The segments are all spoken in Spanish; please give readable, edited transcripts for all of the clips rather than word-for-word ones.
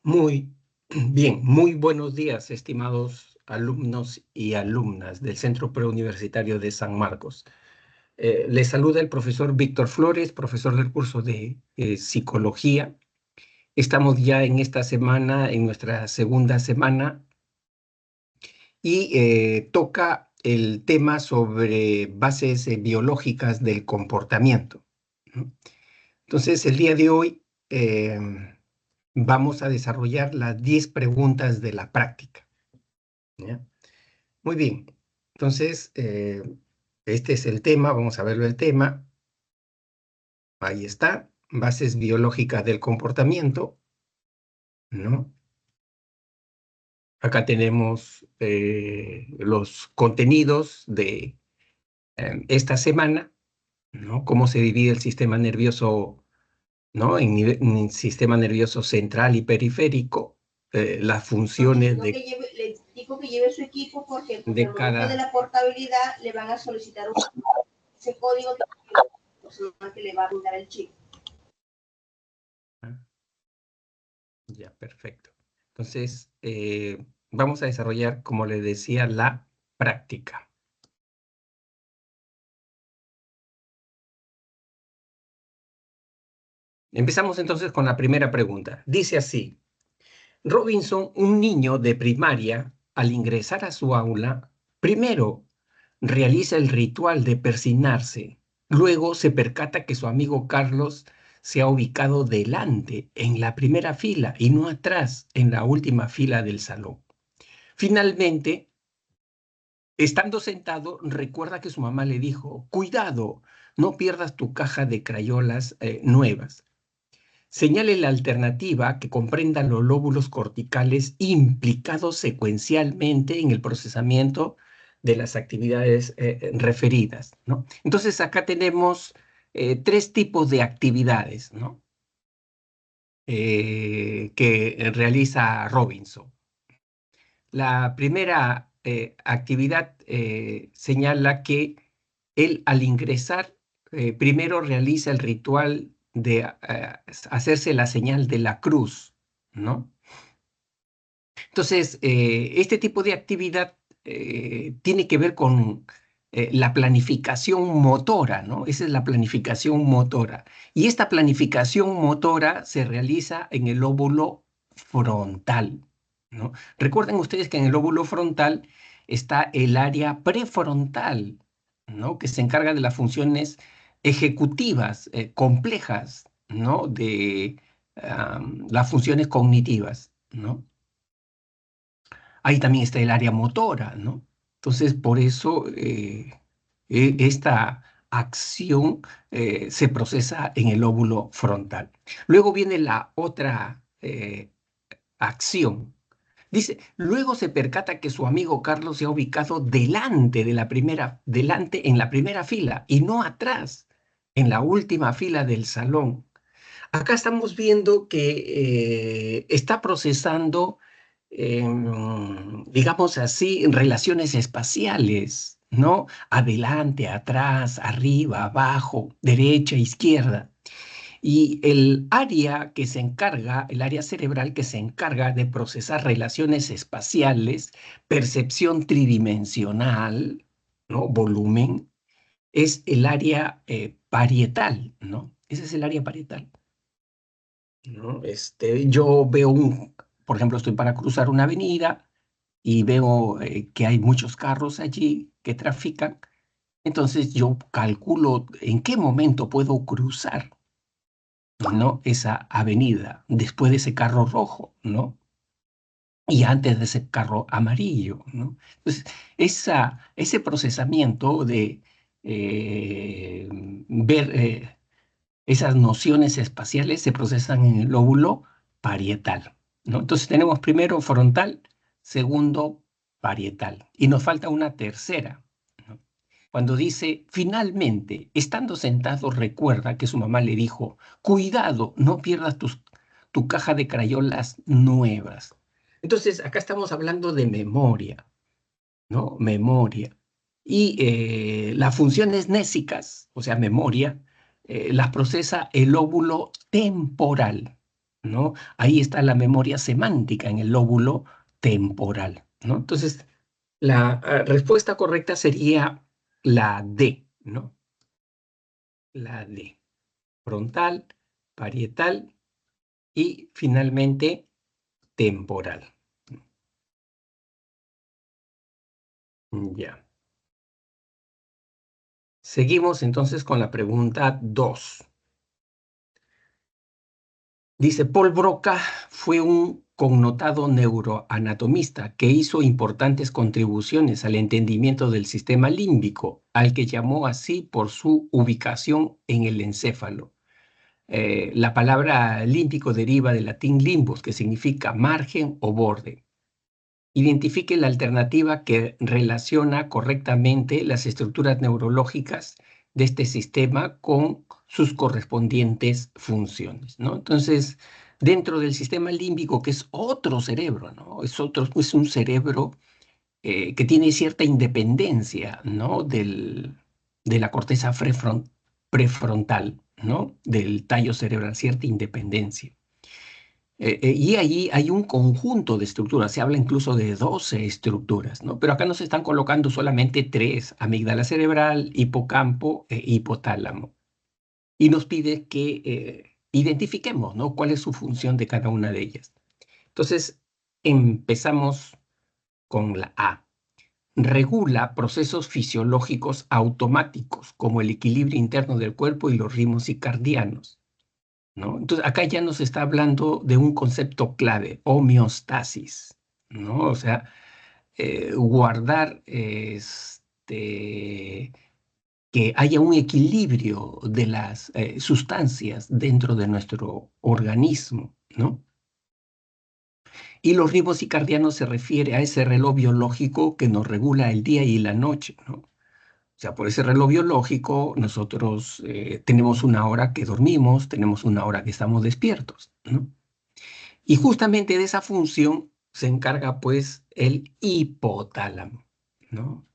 Muy bien, muy buenos días, estimados alumnos y alumnas del Centro Preuniversitario de San Marcos. Les saluda el profesor Víctor Flores, profesor del curso de Psicología. Estamos ya en esta semana, en nuestra segunda semana, y toca el tema sobre bases biológicas del comportamiento, ¿no? Entonces, el día de hoy vamos a desarrollar las 10 preguntas de la práctica, ¿ya? Muy bien. Entonces, este es el tema, vamos a verlo el tema. Ahí está, bases biológicas del comportamiento, ¿no? Acá tenemos los contenidos de esta semana, ¿no? Cómo se divide el sistema nervioso, ¿no? En sistema nervioso central y periférico, las funciones Le digo que lleve su equipo porque de el momento cada... de la portabilidad le van a solicitar ese código que le va a brindar el chip. Ya, perfecto. Entonces, vamos a desarrollar, como les decía, la práctica. Empezamos entonces con la primera pregunta. Dice así: Robinson, un niño de primaria, al ingresar a su aula, primero realiza el ritual de persignarse. Luego se percata que su amigo Carlos se ha ubicado delante, en la primera fila, y no atrás, en la última fila del salón. Finalmente, estando sentado, recuerda que su mamá le dijo: cuidado, no pierdas tu caja de crayolas nuevas. Señale la alternativa que comprenda los lóbulos corticales implicados secuencialmente en el procesamiento de las actividades referidas, ¿no? Entonces, acá tenemos tres tipos de actividades, ¿no? Que realiza Robinson. La primera actividad señala que él, al ingresar, primero realiza el ritual de hacerse la señal de la cruz, ¿no? Entonces, este tipo de actividad tiene que ver con la planificación motora, ¿no? Esa es la planificación motora. Y esta planificación motora se realiza en el lóbulo frontal, ¿no? Recuerden ustedes que en el lóbulo frontal está el área prefrontal, ¿no? Que se encarga de las funciones ejecutivas complejas, ¿no? De las funciones cognitivas, ¿no? Ahí también está el área motora, ¿no? Entonces, por eso esta acción se procesa en el lóbulo frontal. Luego viene la otra acción. Dice, luego se percata que su amigo Carlos se ha ubicado delante en la primera fila y no atrás, en la última fila del salón. Acá estamos viendo que está procesando, digamos así, relaciones espaciales, ¿no? Adelante, atrás, arriba, abajo, derecha, izquierda. Y el área que se encarga, el área cerebral que se encarga de procesar relaciones espaciales, percepción tridimensional, ¿no? Volumen, es el área parietal, ¿no? Ese es el área parietal, ¿no? Yo veo por ejemplo, estoy para cruzar una avenida y veo que hay muchos carros allí que trafican. Entonces yo calculo en qué momento puedo cruzar, ¿no? Esa avenida después de ese carro rojo, ¿no? Y antes de ese carro amarillo, ¿no? Entonces, ese procesamiento de ver esas nociones espaciales se procesan en el lóbulo parietal, ¿no? Entonces tenemos primero frontal, segundo parietal. Y nos falta una tercera, ¿no? Cuando dice, finalmente, estando sentado, recuerda que su mamá le dijo: cuidado, no pierdas tu caja de crayolas nuevas. Entonces, acá estamos hablando de memoria, ¿no? Memoria. Y las funciones nésicas, o sea, memoria, las procesa el lóbulo temporal, ¿no? Ahí está la memoria semántica en el lóbulo temporal, ¿no? Entonces, la respuesta correcta sería la D, ¿no? La D, frontal, parietal y finalmente temporal. Ya. Seguimos entonces con la pregunta 2. Dice, Paul Broca fue un connotado neuroanatomista que hizo importantes contribuciones al entendimiento del sistema límbico, al que llamó así por su ubicación en el encéfalo. La palabra límbico deriva del latín limbus, que significa margen o borde. Identifique la alternativa que relaciona correctamente las estructuras neurológicas de este sistema con sus correspondientes funciones, ¿no? Entonces, dentro del sistema límbico, que es otro cerebro, ¿no? Es un cerebro que tiene cierta independencia, ¿no? De la corteza prefrontal, ¿no? Del tallo cerebral, cierta independencia. Y allí hay un conjunto de estructuras, se habla incluso de 12 estructuras, ¿no? Pero acá nos están colocando solamente tres: amígdala cerebral, hipocampo e hipotálamo. Y nos pide que identifiquemos, ¿no? ¿Cuál es su función de cada una de ellas? Entonces, empezamos con la A. Regula procesos fisiológicos automáticos, como el equilibrio interno del cuerpo y los ritmos circadianos, ¿no? Entonces, acá ya nos está hablando de un concepto clave, homeostasis, ¿no? O sea, guardar que haya un equilibrio de las sustancias dentro de nuestro organismo, ¿no? Y los ritmos circadianos se refiere a ese reloj biológico que nos regula el día y la noche, ¿no? O sea, por ese reloj biológico nosotros tenemos una hora que dormimos, tenemos una hora que estamos despiertos, ¿no? Y justamente de esa función se encarga pues el hipotálamo, ¿no?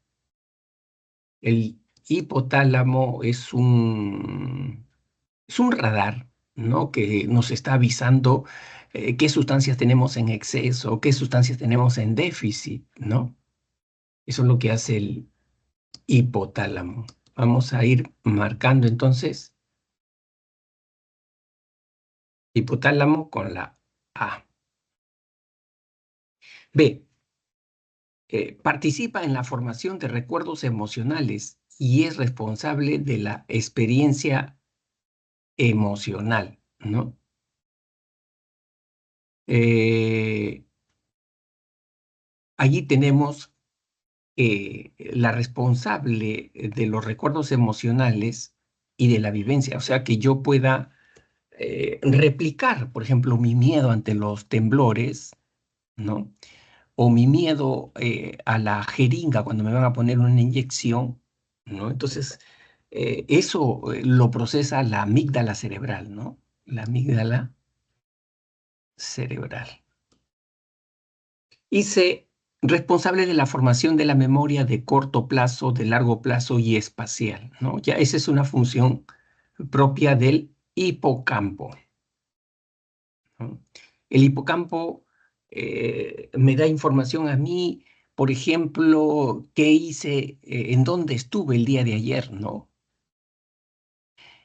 El hipotálamo es un radar, ¿no? Que nos está avisando qué sustancias tenemos en exceso, qué sustancias tenemos en déficit, ¿no? Eso es lo que hace el hipotálamo. Vamos a ir marcando entonces hipotálamo con la A. B. Participa en la formación de recuerdos emocionales y es responsable de la experiencia emocional, ¿no? Eh, Allí tenemos la responsable de los recuerdos emocionales y de la vivencia, o sea, que yo pueda replicar, por ejemplo, mi miedo ante los temblores, ¿no? O mi miedo a la jeringa cuando me van a poner una inyección, ¿no? Entonces, eso lo procesa la amígdala cerebral, ¿no? La amígdala cerebral. Y C, responsable de la formación de la memoria de corto plazo, de largo plazo y espacial, ¿no? Ya esa es una función propia del hipocampo, ¿no? El hipocampo me da información a mí, por ejemplo, qué hice, en dónde estuve el día de ayer, ¿no?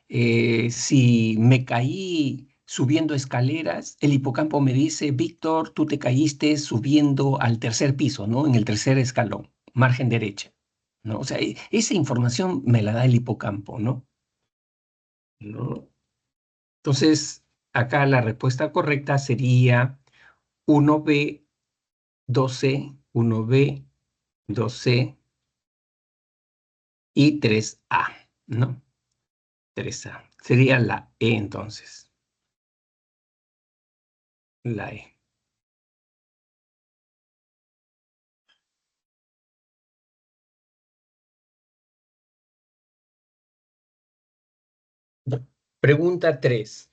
Si me caí subiendo escaleras, el hipocampo me dice, Víctor, tú te caíste subiendo al tercer piso, ¿no? En el tercer escalón, margen derecha, ¿no? O sea, esa información me la da el hipocampo, ¿no? ¿No? Entonces, acá la respuesta correcta sería 1B, 2C, 1B, 2C y 3A, ¿no? 3A. Sería la E entonces, la E. Pregunta 3.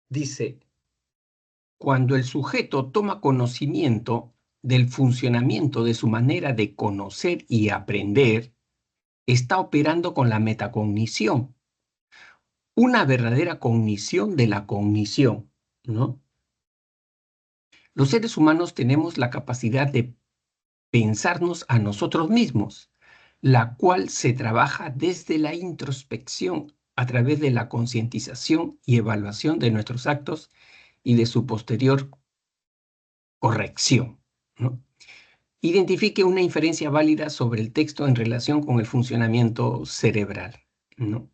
Dice, cuando el sujeto toma conocimiento del funcionamiento de su manera de conocer y aprender, está operando con la metacognición, una verdadera cognición de la cognición, ¿no? Los seres humanos tenemos la capacidad de pensarnos a nosotros mismos, la cual se trabaja desde la introspección a través de la concientización y evaluación de nuestros actos y de su posterior corrección, ¿no? Identifique una inferencia válida sobre el texto en relación con el funcionamiento cerebral, ¿no?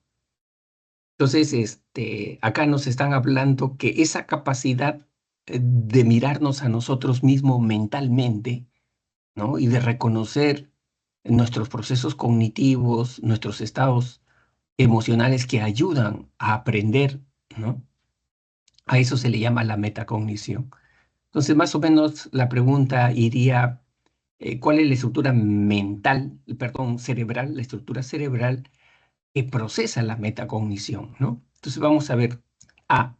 Entonces, acá nos están hablando que esa capacidad de mirarnos a nosotros mismos mentalmente, ¿no? Y de reconocer nuestros procesos cognitivos, nuestros estados emocionales que ayudan a aprender, ¿no? A eso se le llama la metacognición. Entonces, más o menos la pregunta iría, ¿cuál es la estructura mental, perdón, cerebral, la estructura cerebral que procesa la metacognición, ¿no? Entonces vamos a ver. A.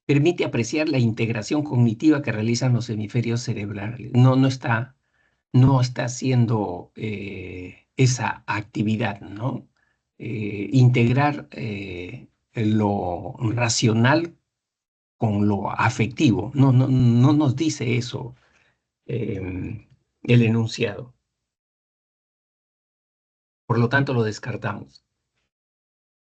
Permite apreciar la integración cognitiva que realizan los hemisferios cerebrales. No está haciendo esa actividad, ¿no? Integrar lo racional con lo afectivo. No, no, no nos dice eso el enunciado. Por lo tanto, lo descartamos.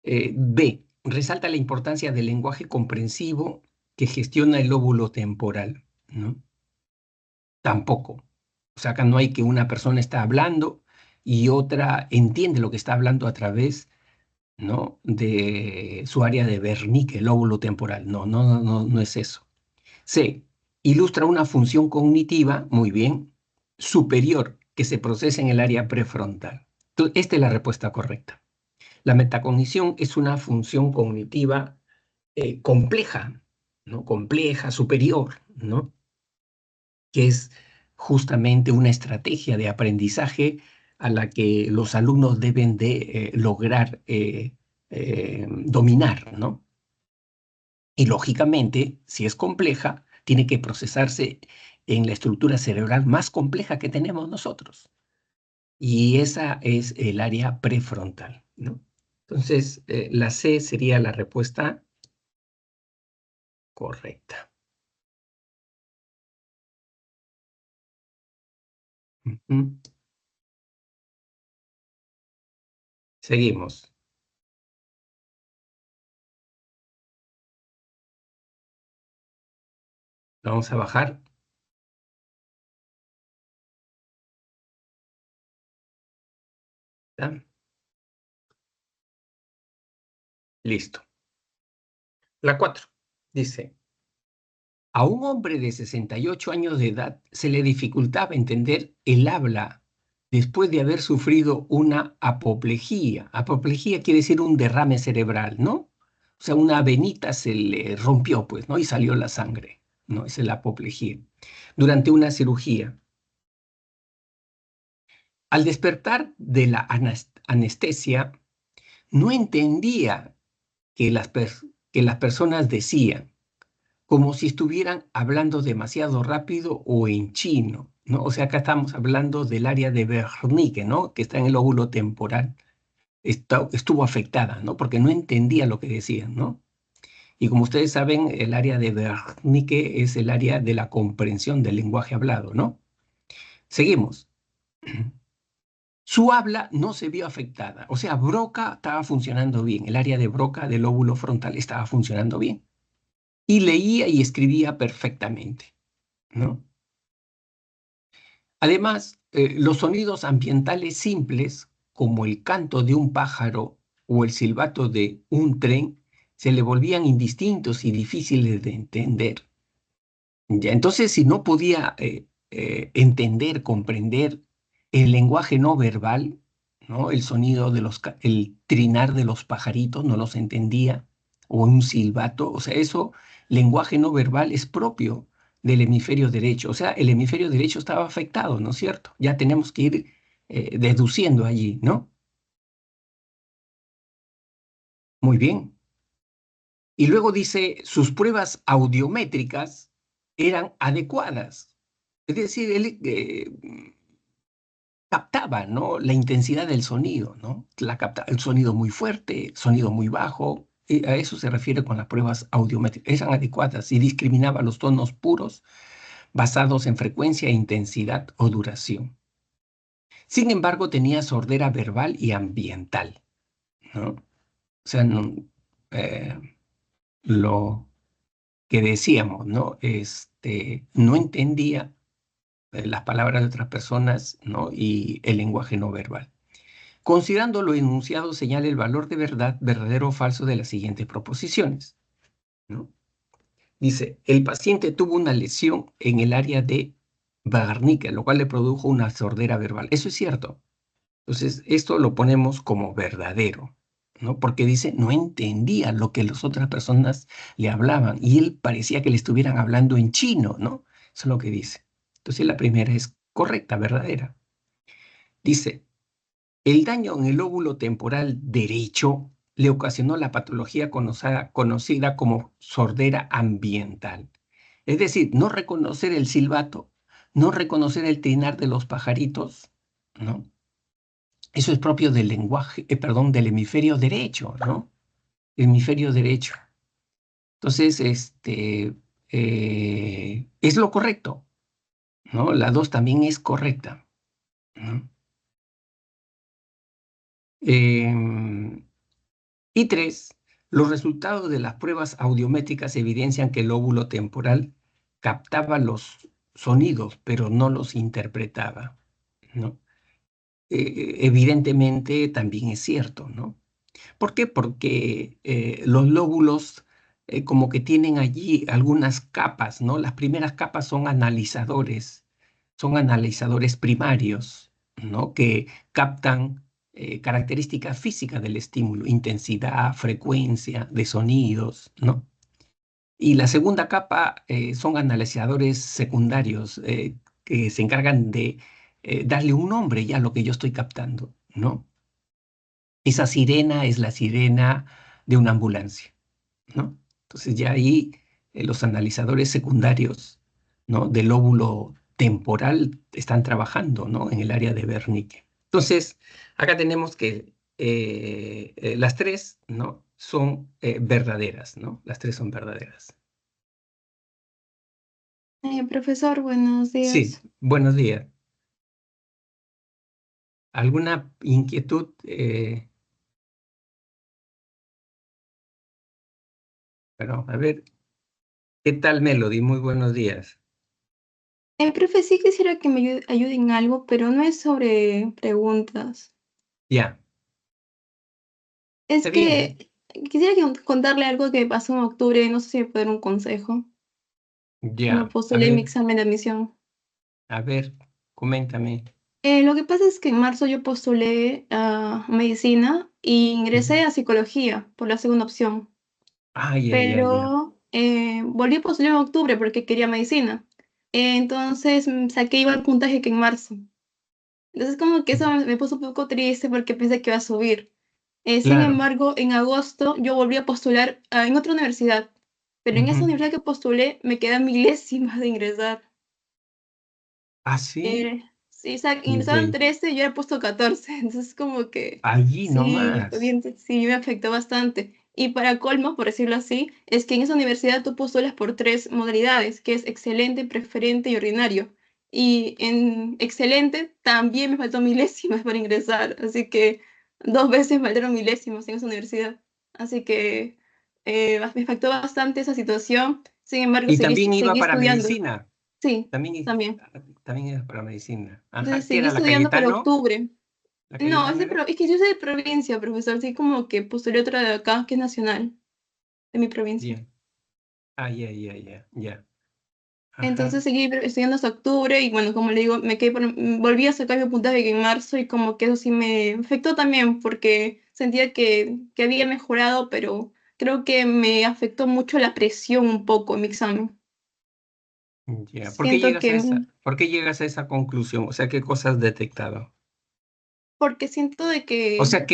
B. Resalta la importancia del lenguaje comprensivo que gestiona el lóbulo temporal, ¿no? Tampoco. O sea, acá no hay que una persona está hablando y otra entiende lo que está hablando a través, ¿no? De su área de Wernicke, el lóbulo temporal. No, no, no, no, no es eso. C. Ilustra una función cognitiva, muy bien, superior que se procesa en el área prefrontal. Entonces, esta es la respuesta correcta. La metacognición es una función cognitiva compleja, ¿no? Compleja, superior, ¿no? Que es justamente una estrategia de aprendizaje a la que los alumnos deben de lograr dominar, ¿no? Y lógicamente, si es compleja, tiene que procesarse en la estructura cerebral más compleja que tenemos nosotros. Y esa es el área prefrontal, ¿no? Entonces, la C sería la respuesta correcta. Ujú. Seguimos. Vamos a bajar. ¿Ya? Listo. La 4 dice, a un hombre de 68 años de edad se le dificultaba entender el habla después de haber sufrido una apoplejía. Apoplejía quiere decir un derrame cerebral, ¿no? O sea, una venita se le rompió, pues, ¿no? Y salió la sangre, ¿no? Esa es la apoplejía. Durante una cirugía. Al despertar de la anestesia, no entendía que que las personas decían, como si estuvieran hablando demasiado rápido o en chino, ¿no? O sea, acá estamos hablando del área de Wernicke, ¿no? Que está en el lóbulo temporal. Estuvo afectada, ¿no? Porque no entendía lo que decían, ¿no? Y como ustedes saben, el área de Wernicke es el área de la comprensión del lenguaje hablado, ¿no? Seguimos. Su habla no se vio afectada. O sea, Broca estaba funcionando bien. El área de Broca del lóbulo frontal estaba funcionando bien. Y leía y escribía perfectamente, ¿no? Además, los sonidos ambientales simples, como el canto de un pájaro o el silbato de un tren, se le volvían indistintos y difíciles de entender. Ya, entonces, si no podía entender, comprender el lenguaje no verbal, ¿no? El sonido de el trinar de los pajaritos, no los entendía, o un silbato, o sea, eso, lenguaje no verbal es propio del hemisferio derecho, o sea, el hemisferio derecho estaba afectado, ¿no es cierto? Ya tenemos que ir deduciendo allí, ¿no? Muy bien. Y luego dice, sus pruebas audiométricas eran adecuadas. Es decir, él captaba, ¿no? La intensidad del sonido, ¿no? El sonido muy fuerte, sonido muy bajo, A eso se refiere con las pruebas audiométricas. Eran adecuadas y discriminaba los tonos puros basados en frecuencia, intensidad o duración. Sin embargo, tenía sordera verbal y ambiental, ¿no? O sea, eh, lo que decíamos, ¿no? No entendía las palabras de otras personas, ¿no? Y el lenguaje no verbal. Considerando lo enunciado, señala el valor de verdad, verdadero o falso de las siguientes proposiciones, ¿no? Dice, el paciente tuvo una lesión en el área de Wernicke, lo cual le produjo una sordera verbal. Eso es cierto. Entonces, esto lo ponemos como verdadero, ¿no? Porque dice, no entendía lo que las otras personas le hablaban y él parecía que le estuvieran hablando en chino, ¿no? Eso es lo que dice. Entonces, la primera es correcta, verdadera. Dice, el daño en el lóbulo temporal derecho le ocasionó la patología conocida como sordera ambiental. Es decir, no reconocer el silbato, no reconocer el trinar de los pajaritos, ¿no? Eso es propio del lenguaje, perdón, del hemisferio derecho, ¿no? Hemisferio derecho. Entonces, es lo correcto, ¿no? La 2 también es correcta, ¿no? Em, Y tres, los resultados de las pruebas audiométricas evidencian que el lóbulo temporal captaba los sonidos, pero no los interpretaba, ¿no? Evidentemente también es cierto, ¿no? ¿Por qué? Porque los lóbulos como que tienen allí algunas capas, ¿no? Las primeras capas son analizadores primarios, ¿no? Que captan características físicas del estímulo, intensidad, frecuencia de sonidos, ¿no? Y la segunda capa son analizadores secundarios que se encargan de darle un nombre ya a lo que yo estoy captando, ¿no? Esa sirena es la sirena de una ambulancia, ¿no? Entonces ya ahí los analizadores secundarios, ¿no? Del lóbulo temporal están trabajando, ¿no? En el área de Wernicke. Entonces, acá tenemos que las tres, ¿no? Son verdaderas, ¿no? Las tres son verdaderas. Profesor, buenos Sí, días. buenos días. ¿Alguna inquietud? Bueno, a ver, ¿qué tal, Melody? Muy buenos días. Profe, sí quisiera que me ayude en algo, pero no es sobre preguntas. Ya, Es está bien. que quisiera contarle algo que pasó en octubre, no sé si me puede dar un consejo. Cuando Ya, postulé mi examen de admisión. a ver, coméntame. Lo que pasa es que en marzo yo postulé a medicina y ingresé Ujú. a psicología por la segunda opción, Ya. pero volví a postular en octubre porque quería medicina. Entonces saqué igual el puntaje que en marzo. Entonces como que eso me puso un poco triste porque pensé que iba a subir. Sin Claro. embargo, en agosto yo volví a postular en otra universidad, pero en esa Ujú. universidad que postulé me quedé a milésimas de ingresar. ¿Ah, sí? Sí, o sea, ingresaron Increíble. 13 y yo he puesto 14, entonces como que Allí sí, fue nomás. bien, sí, me afectó bastante. Y para colmo, por decirlo así, es que en esa universidad tú postulas por tres modalidades, que es excelente, preferente y ordinario. Y en excelente también me faltó milésimas para ingresar, así que dos veces me faltaron milésimas en esa universidad. Así que me afectó bastante esa situación. Sin embargo, Y también iba seguí para estudiando. medicina. Sí, También, también. también iba para medicina. Entonces Ajá. ¿Qué seguí era la estudiando para Cayetano? octubre. ¿La No, Cayetano era? es que yo soy de provincia, profesor, sí, como que postulé otra de acá, que es nacional, de mi provincia. Ya. Ya. Entonces Ajá. seguí estudiando hasta octubre y bueno, como le digo, volví a sacar mi puntaje en marzo y como que eso sí me afectó también porque sentía que había mejorado, pero creo que me afectó mucho la presión un poco en mi examen. Ya. Siento que, ¿Por qué llegas a esa conclusión? O sea, ¿qué cosas has detectado? porque siento de O sea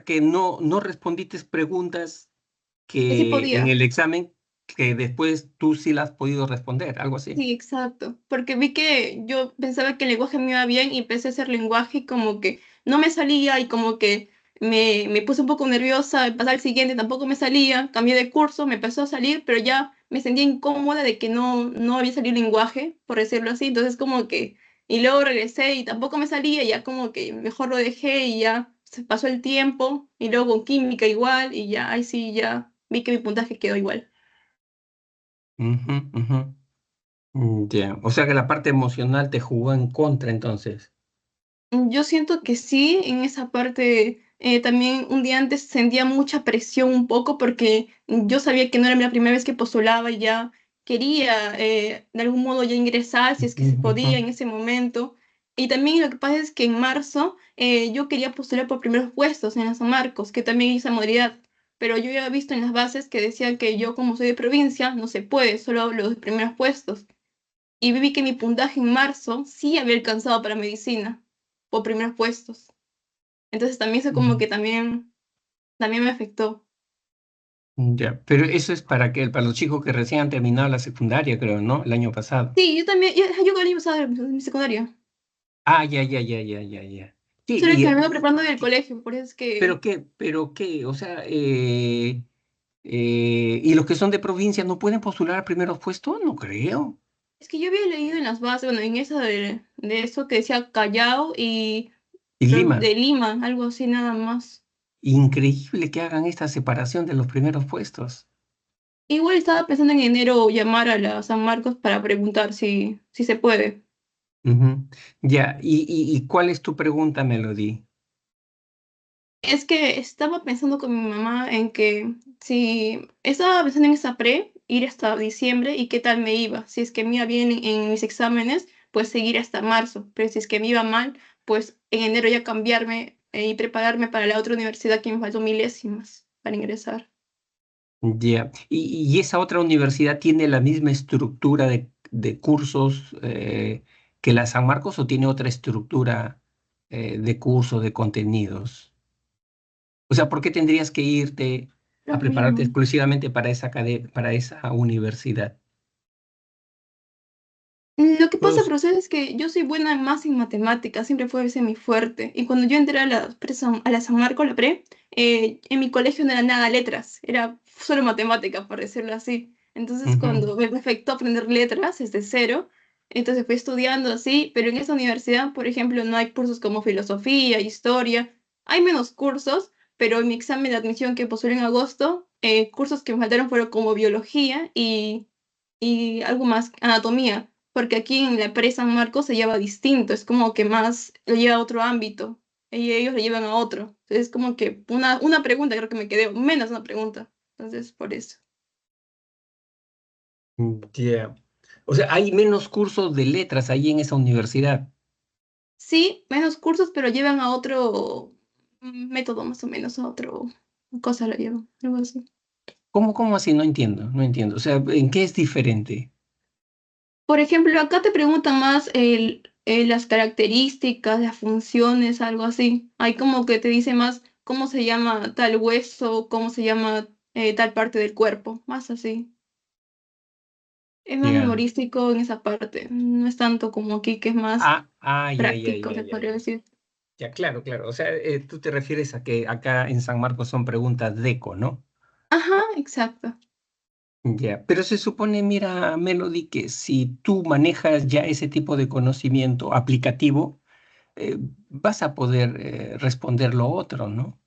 que no respondiste preguntas que sí que en podía. el examen que después tú sí las has podido responder, algo así. Sí, exacto, porque vi que yo pensaba que el lenguaje me iba bien y empecé a hacer lenguaje y como que no me salía y como que me puse un poco nerviosa, pasar al siguiente tampoco me salía, cambié de curso, me empezó a salir, pero ya me sentía incómoda de que no había salido lenguaje, por decirlo así, entonces como que, y luego regresé y tampoco me salía, ya como que mejor lo dejé y ya se pasó el tiempo, y luego con química igual, y ya, ahí sí, ya vi que mi puntaje quedó igual. Ujú, ujú. Ya. O sea que la parte emocional te jugó en contra entonces. Yo siento que sí, en esa parte también un día antes sentía mucha presión un poco porque yo sabía que no era la primera vez que postulaba y ya quería de algún modo ya ingresar si es que Ujú, se ujú. podía en ese momento. Y también lo que pasa es que en marzo yo quería postular por primeros puestos en la San Marcos, que también hice modalidad, pero yo ya había visto en las bases que decía que yo como soy de provincia no se puede, solo los primeros puestos y vi que mi puntaje en marzo sí había alcanzado para medicina por primeros puestos. Entonces también eso como que también me afectó. Ya, pero eso es para los chicos que recién han terminado la secundaria, creo, ¿no? El año pasado. Sí, yo también, yo el año pasado en mi secundaria. Ah, ya, ya, ya, ya, ya, ya. Sí, Solo que me vengo preparando del colegio, por eso es que, pero qué, o sea, ¿y los que son de provincia no pueden postular a primeros puestos? No creo. es que yo había leído en las bases, bueno, en esa de eso que decía Callao y Y Lima, de Lima, algo así nada más. increíble que hagan esta separación de los primeros puestos. Igual estaba pensando en enero llamar a la San Marcos para preguntar si se puede. Ujú. Ya, ¿y cuál es tu pregunta, Melody? Es que estaba pensando con mi mamá en que si estaba pensando en esa pre, ir hasta diciembre y qué tal me iba. Si es que me iba bien en mis exámenes, pues seguir hasta marzo. Pero si es que me iba mal, pues en enero ya cambiarme y prepararme para la otra universidad que me faltó milésimas para ingresar. Ya, ¿y esa otra universidad tiene la misma estructura de cursos que la San Marcos o tiene otra estructura de cursos, de contenidos? O sea, ¿por qué tendrías que irte a Lo prepararte mismo. exclusivamente para para esa universidad? Lo que pasa, Pues, profesor, es que yo soy buena más en matemáticas, siempre fue ese mi fuerte. Y cuando yo entré a a la San Marco, la pre, en mi colegio no era nada letras, era solo matemáticas, por decirlo así. Entonces, ujú, cuando me afectó aprender letras desde cero, entonces fui estudiando así, pero en esa universidad, por ejemplo, no hay cursos como filosofía, historia, hay menos cursos, pero en mi examen de admisión que postulé en agosto, cursos que me faltaron fueron como biología y algo más, anatomía porque aquí en la pre San Marcos se lleva distinto, es como que más lo lleva a otro ámbito y ellos lo llevan a otro. Entonces es como que una pregunta creo que me quedé, menos una pregunta. Entonces, por eso. ya. O sea, hay menos cursos de letras ahí en esa universidad. Sí, menos cursos, pero llevan a otro método más o menos, a otro cosa lo llevan, algo así. ¿Cómo así? No entiendo, no entiendo. O sea, ¿en qué es diferente? Por ejemplo, acá te preguntan más las características, las funciones, algo así. Hay como que te dice más cómo se llama tal hueso, cómo se llama tal parte del cuerpo, más así. Es más Ya. memorístico en esa parte. No es tanto como aquí, que es más Ya, ya, práctico, ya, se ya, podría ya. decir. Ya, claro, claro. O sea, tú te refieres a que acá en San Marcos son preguntas deco, ¿no? Ajá, exacto. Ya, pero se supone, mira, Melody, que si tú manejas ya ese tipo de conocimiento aplicativo, vas a poder responder lo otro, ¿no?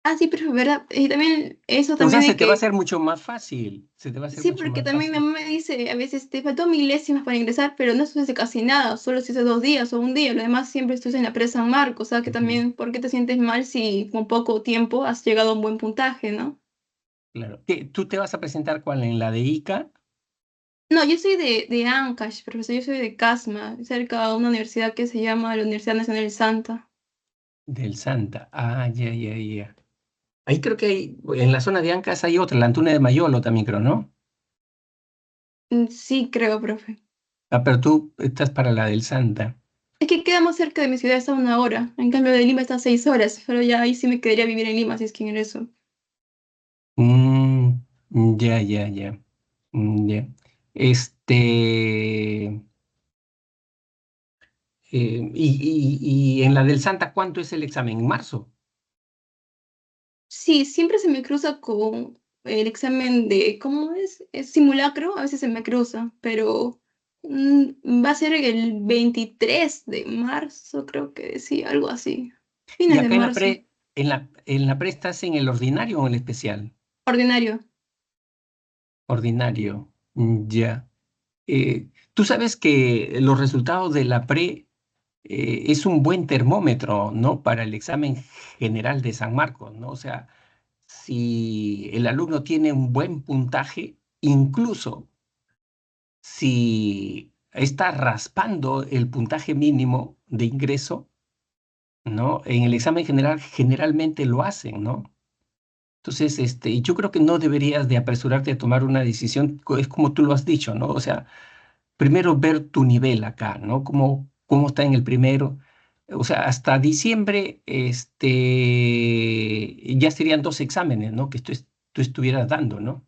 Ah, sí, pero verdad. Y también eso O sea, también se de te va a que hacer mucho más fácil, se te va a hacer sí, mucho porque más también mi fácil. mamá me dice, a veces te faltó milésimas para ingresar, pero no estudiaste casi nada, solo hiciste 2 días o un día, lo demás siempre estuviste en la presa San Marcos, o sea que Ujú, también, ¿por qué te sientes mal si con poco tiempo has llegado a un buen puntaje, no? claro. ¿Tú te vas a presentar cuál? ¿En la de ICA? No, yo soy de Ancash, profesor, yo soy de Casma, cerca de una universidad que se llama la Universidad Nacional de Santa. Del Santa. Ah, ya, ya, ya. Ahí creo que hay, en la zona de Ancas hay otra, la Antuna de Mayolo también creo, ¿no? Sí, creo, profe. Ah, pero tú estás para la del Santa. Es que queda más cerca de mi ciudad, está a 1 hora, en cambio de Lima está a 6 horas, pero ya ahí sí me quedaría vivir en Lima si es que ingreso. Mm, ya, ya, ya. Ya. Este. Y en la del Santa, ¿cuánto es el examen? ¿En marzo? Sí, siempre se me cruza con el examen de, ¿cómo es? Es simulacro, a veces se me cruza, pero va a ser el 23 de marzo, creo que decía, algo así. Y Fines de acá marzo. en la pre estás en el ordinario o en el especial. Ordinario. Ordinario, ya. Tú sabes que los resultados de la pre es un buen termómetro, ¿no? Para el examen general de San Marcos, ¿no? O sea, si el alumno tiene un buen puntaje, incluso si está raspando el puntaje mínimo de ingreso, ¿no? En el examen general generalmente lo hacen, ¿no? Entonces, yo creo que no deberías de apresurarte a tomar una decisión, es como tú lo has dicho, ¿no? O sea, primero ver tu nivel acá, ¿no? Cómo está en el primero. O sea, hasta diciembre, ya serían 2 exámenes, ¿no? Que tú estuvieras dando, ¿no?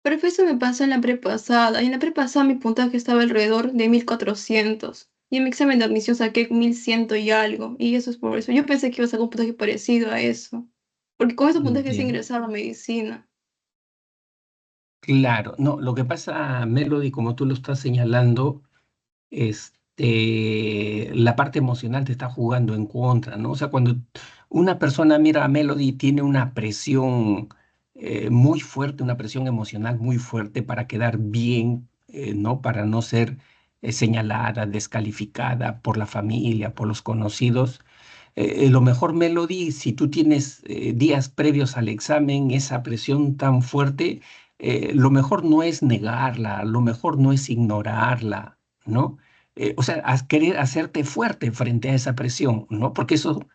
Pero eso me pasó en la prepasada. Y en la prepasada mi puntaje estaba alrededor de 1400. Y en mi examen de admisión saqué 1100 y algo. Y eso es por eso. Yo pensé que iba a sacar un puntaje parecido a eso. Porque con ese puntaje sí Ya. ingresaba a medicina. Claro, no, lo que pasa, Melody, como tú lo estás señalando, la parte emocional te está jugando en contra, ¿no? O sea, cuando una persona mira a Melody tiene una presión muy fuerte, una presión emocional muy fuerte para quedar bien, ¿no? Para no ser señalada, descalificada por la familia, por los conocidos. Lo mejor, Melody, si tú tienes días previos al examen, esa presión tan fuerte, lo mejor no es negarla, lo mejor no es ignorarla, ¿no? O sea, querer hacerte fuerte frente a esa presión, ¿no? Porque eso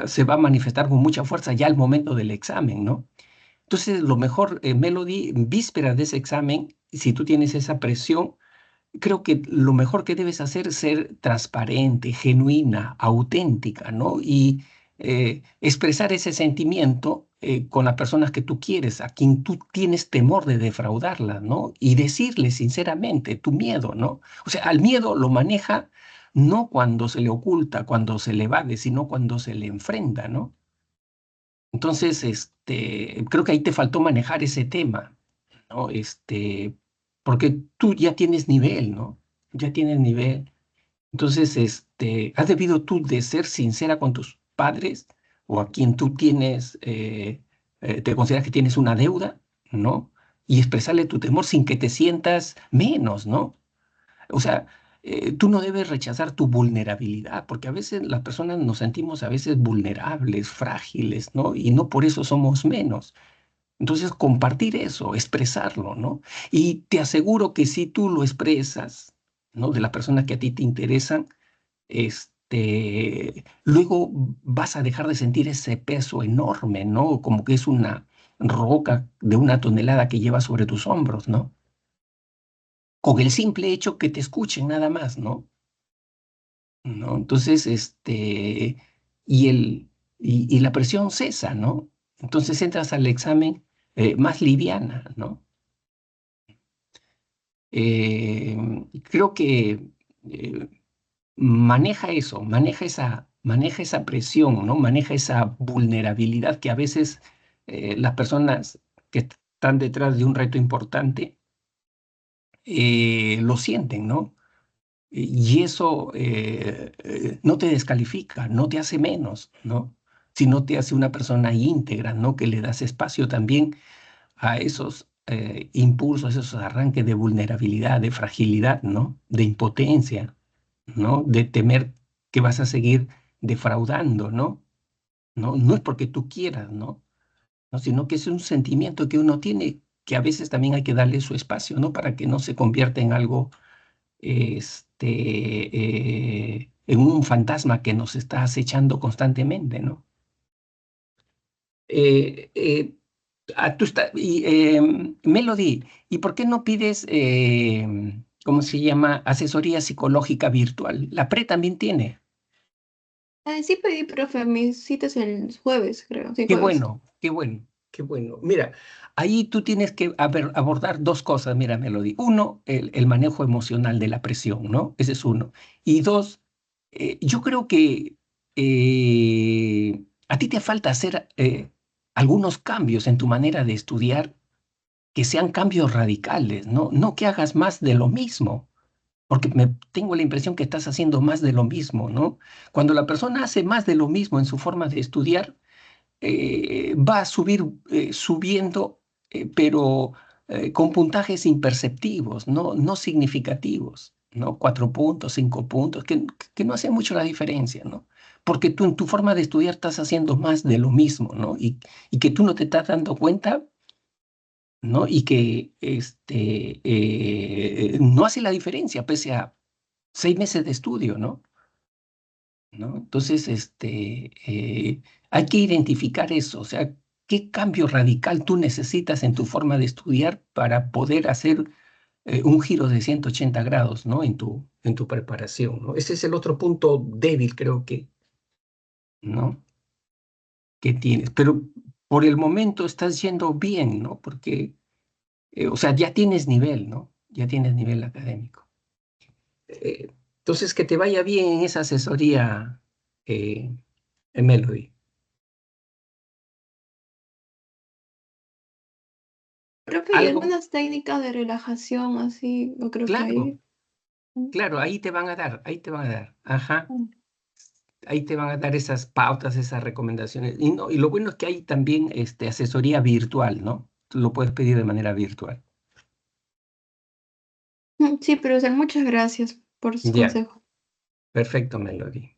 se va a manifestar con mucha fuerza ya al momento del examen, ¿no? Entonces, lo mejor, Melody, víspera de ese examen, si tú tienes esa presión, creo que lo mejor que debes hacer es ser transparente, genuina, auténtica, ¿no? Y expresar ese sentimiento con las personas que tú quieres, a quien tú tienes temor de defraudarlas, ¿no? Y decirle sinceramente tu miedo, ¿no? O sea, al miedo lo maneja no cuando se le oculta, cuando se le evade, sino cuando se le enfrenta, ¿no? Entonces, creo que ahí te faltó manejar ese tema, ¿no? Porque tú ya tienes nivel, ¿no? Ya tienes nivel. Entonces, has debido tú de ser sincera con tus padres o a quien tú tienes, te consideras que tienes una deuda, ¿no? Y expresarle tu temor sin que te sientas menos, ¿no? O sea, tú no debes rechazar tu vulnerabilidad, porque a veces las personas nos sentimos a veces vulnerables, frágiles, ¿no? Y no por eso somos menos. Entonces, compartir eso, expresarlo, ¿no? Y te aseguro que si tú lo expresas, ¿no? De las personas que a ti te interesan, luego vas a dejar de sentir ese peso enorme, ¿no? Como que es una roca de 1 tonelada que llevas sobre tus hombros, ¿no? Con el simple hecho que te escuchen nada más, ¿no? ¿No? Entonces, y la presión cesa, ¿no? Entonces entras al examen más liviana, ¿no? Eh, Creo que eh, maneja eso, maneja esa presión, ¿no? Maneja esa vulnerabilidad que a veces las personas que están detrás de un reto importante lo sienten, ¿no? Y eso no te descalifica, no te hace menos, ¿no? Sino te hace una persona íntegra, ¿no? Que le das espacio también a esos impulsos, esos arranques de vulnerabilidad, de fragilidad, ¿no? De impotencia, ¿no? De temer que vas a seguir defraudando, ¿no? No, no es porque tú quieras, ¿no? ¿No? Sino que es un sentimiento que uno tiene que a veces también hay que darle su espacio, ¿no? Para que no se convierta en algo, en un fantasma que nos está acechando constantemente, ¿no? Eh, eh, Melody, ¿y por qué no pides, cómo se llama, asesoría psicológica virtual? La PRE también tiene. Sí pedí, profe, mis citas el jueves, creo. Sí, Qué jueves. bueno, qué bueno, qué bueno. Mira, ahí tú tienes que abordar 2 cosas, mira, Melody. Uno, el manejo emocional de la presión, ¿no? Ese es uno. Y dos, yo creo que A ti te falta hacer algunos cambios en tu manera de estudiar que sean cambios radicales, ¿no? No que hagas más de lo mismo, porque tengo la impresión que estás haciendo más de lo mismo, ¿no? Cuando la persona hace más de lo mismo en su forma de estudiar, va a subir subiendo, pero con puntajes imperceptivos, no significativos, ¿no? 4 puntos, 5 puntos, que no hace mucho la diferencia, ¿no? Porque tú en tu forma de estudiar estás haciendo más de lo mismo, ¿no? Y que tú no te estás dando cuenta, ¿no? Y que no hace la diferencia pese a 6 meses de estudio, ¿no? ¿No? Entonces, hay que identificar eso, o sea, qué cambio radical tú necesitas en tu forma de estudiar para poder hacer un giro de 180 grados, ¿no? En tu preparación, ¿no? Ese es el otro punto débil, creo que, ¿no? Que tienes. Pero por el momento estás yendo bien, ¿no? Porque, o sea, ya tienes nivel, ¿no? Ya tienes nivel académico. Entonces, que te vaya bien en esa asesoría, eh, Melody. Profe, ¿y Algo, algunas técnicas de relajación así? Yo creo que claro, ahí. Mm, claro, ahí te van a dar, ajá, mm. ahí te van a dar esas pautas, esas recomendaciones. Y, no, y lo bueno es que hay también asesoría virtual, ¿no? Tú lo puedes pedir de manera virtual. Sí, pero o sea, muchas gracias por sus Ya, consejos. perfecto, Melody.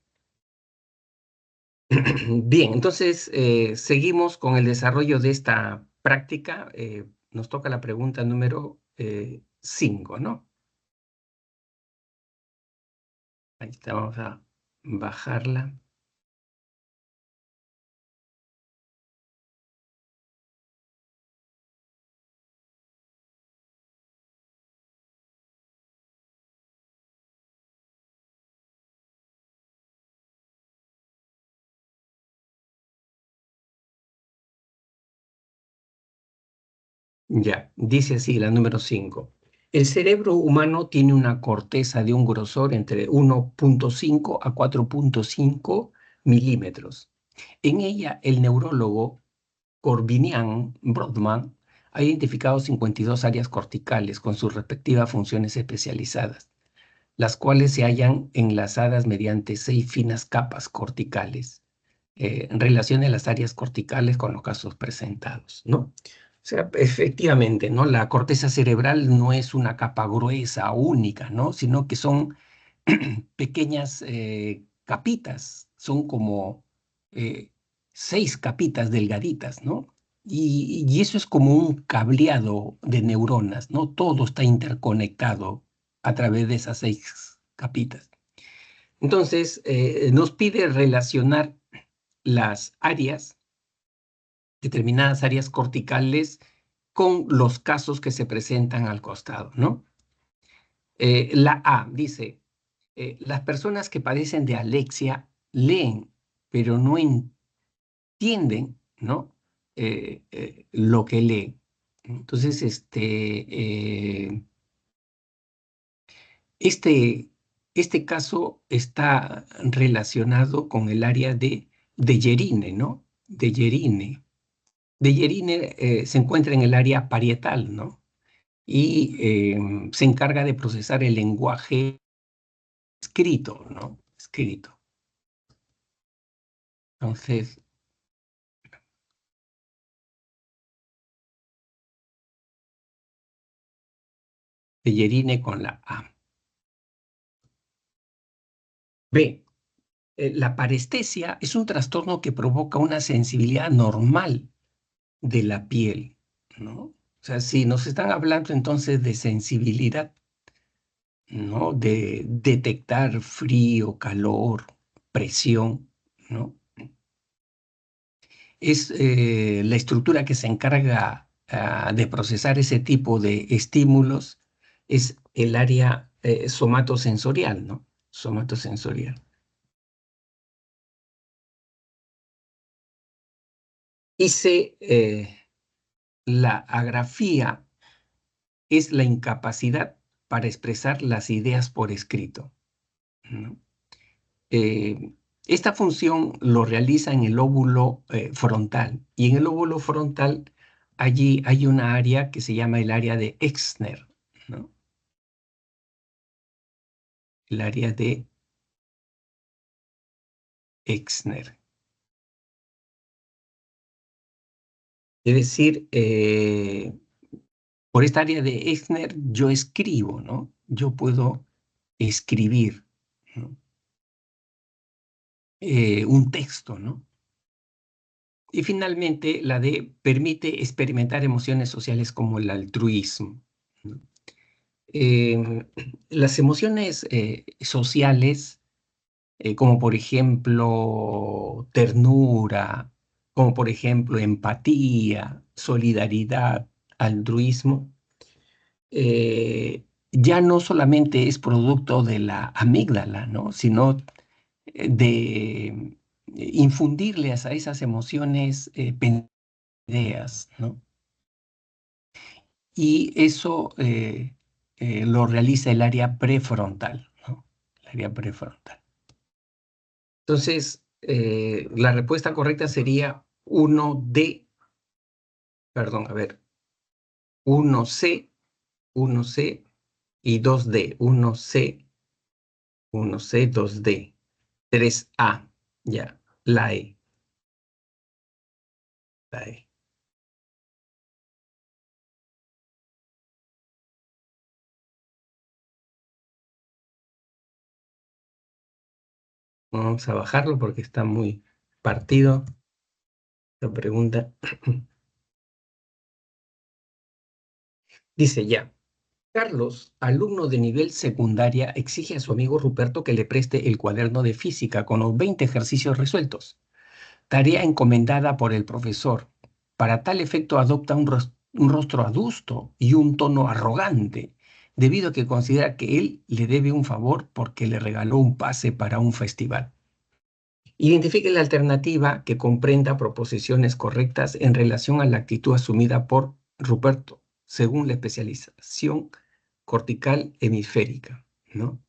Bien, entonces seguimos con el desarrollo de esta práctica. Nos toca la pregunta número 5, ¿no? Ahí está, vamos a bajarla. Ya, dice así la número 5. El cerebro humano tiene una corteza de un grosor entre 1,5 a 4,5 milímetros. En ella, el neurólogo Corbinian Brodmann ha identificado 52 áreas corticales con sus respectivas funciones especializadas, las cuales se hallan enlazadas mediante 6 finas capas corticales. Relacione las áreas corticales con los casos presentados, ¿no? O sea, efectivamente, ¿no? La corteza cerebral no es una capa gruesa, única, ¿no? Sino que son pequeñas capitas, son como eh, 6 capitas delgaditas, ¿no? Y eso es como un cableado de neuronas, ¿no? Todo está interconectado a través de esas 6 capitas. Entonces, nos pide relacionar las áreas, determinadas áreas corticales, con los casos que se presentan al costado, ¿no? La A dice, las personas que padecen de alexia leen, pero no entienden, ¿no? Lo que leen. Entonces, este, este caso está relacionado con el área de Yerine, ¿no? De Yerine. De Yerine se encuentra en el área parietal, ¿no? Y se encarga de procesar el lenguaje escrito, ¿no? Escrito. Entonces, Bellerine con la A. B. La parestesia es un trastorno que provoca una sensibilidad normal de la piel, ¿no? O sea, si nos están hablando entonces de sensibilidad, ¿no? De detectar frío, calor, presión, ¿no? Es la estructura que se encarga de procesar ese tipo de estímulos, es el área somatosensorial, ¿no? Somatosensorial. Hice la agrafía es la incapacidad para expresar las ideas por escrito, ¿no? Esta función lo realiza en el lóbulo frontal. Y en el lóbulo frontal, allí hay una área que se llama el área de Exner, ¿no? El área de Exner. Es decir, por esta área de Exner yo escribo, ¿no? Yo puedo escribir, ¿no? Un texto, ¿no? Y finalmente, la D permite experimentar emociones sociales como el altruismo, ¿no? Las emociones sociales, como por ejemplo ternura, como por ejemplo empatía, solidaridad, altruismo, ya no solamente es producto de la amígdala, ¿no? Sino de infundirles a esas emociones ideas, ¿no? Y eso lo realiza el área prefrontal, ¿no? El área prefrontal. Entonces, la respuesta correcta sería 1D, perdón, a ver, 1C, 1C y 2D, 1C, 1C, 2D, 3A, ya, la E, la E. Vamos a bajarlo porque está muy partido la pregunta. Dice ya. Carlos, alumno de nivel secundaria, exige a su amigo Ruperto que le preste el cuaderno de física con los 20 ejercicios resueltos. Tarea encomendada por el profesor. Para tal efecto adopta un rostro adusto y un tono arrogante, debido a que considera que él le debe un favor porque le regaló un pase para un festival. Identifique la alternativa que comprenda proposiciones correctas en relación a la actitud asumida por Ruperto, según la especialización cortical hemisférica, ¿no?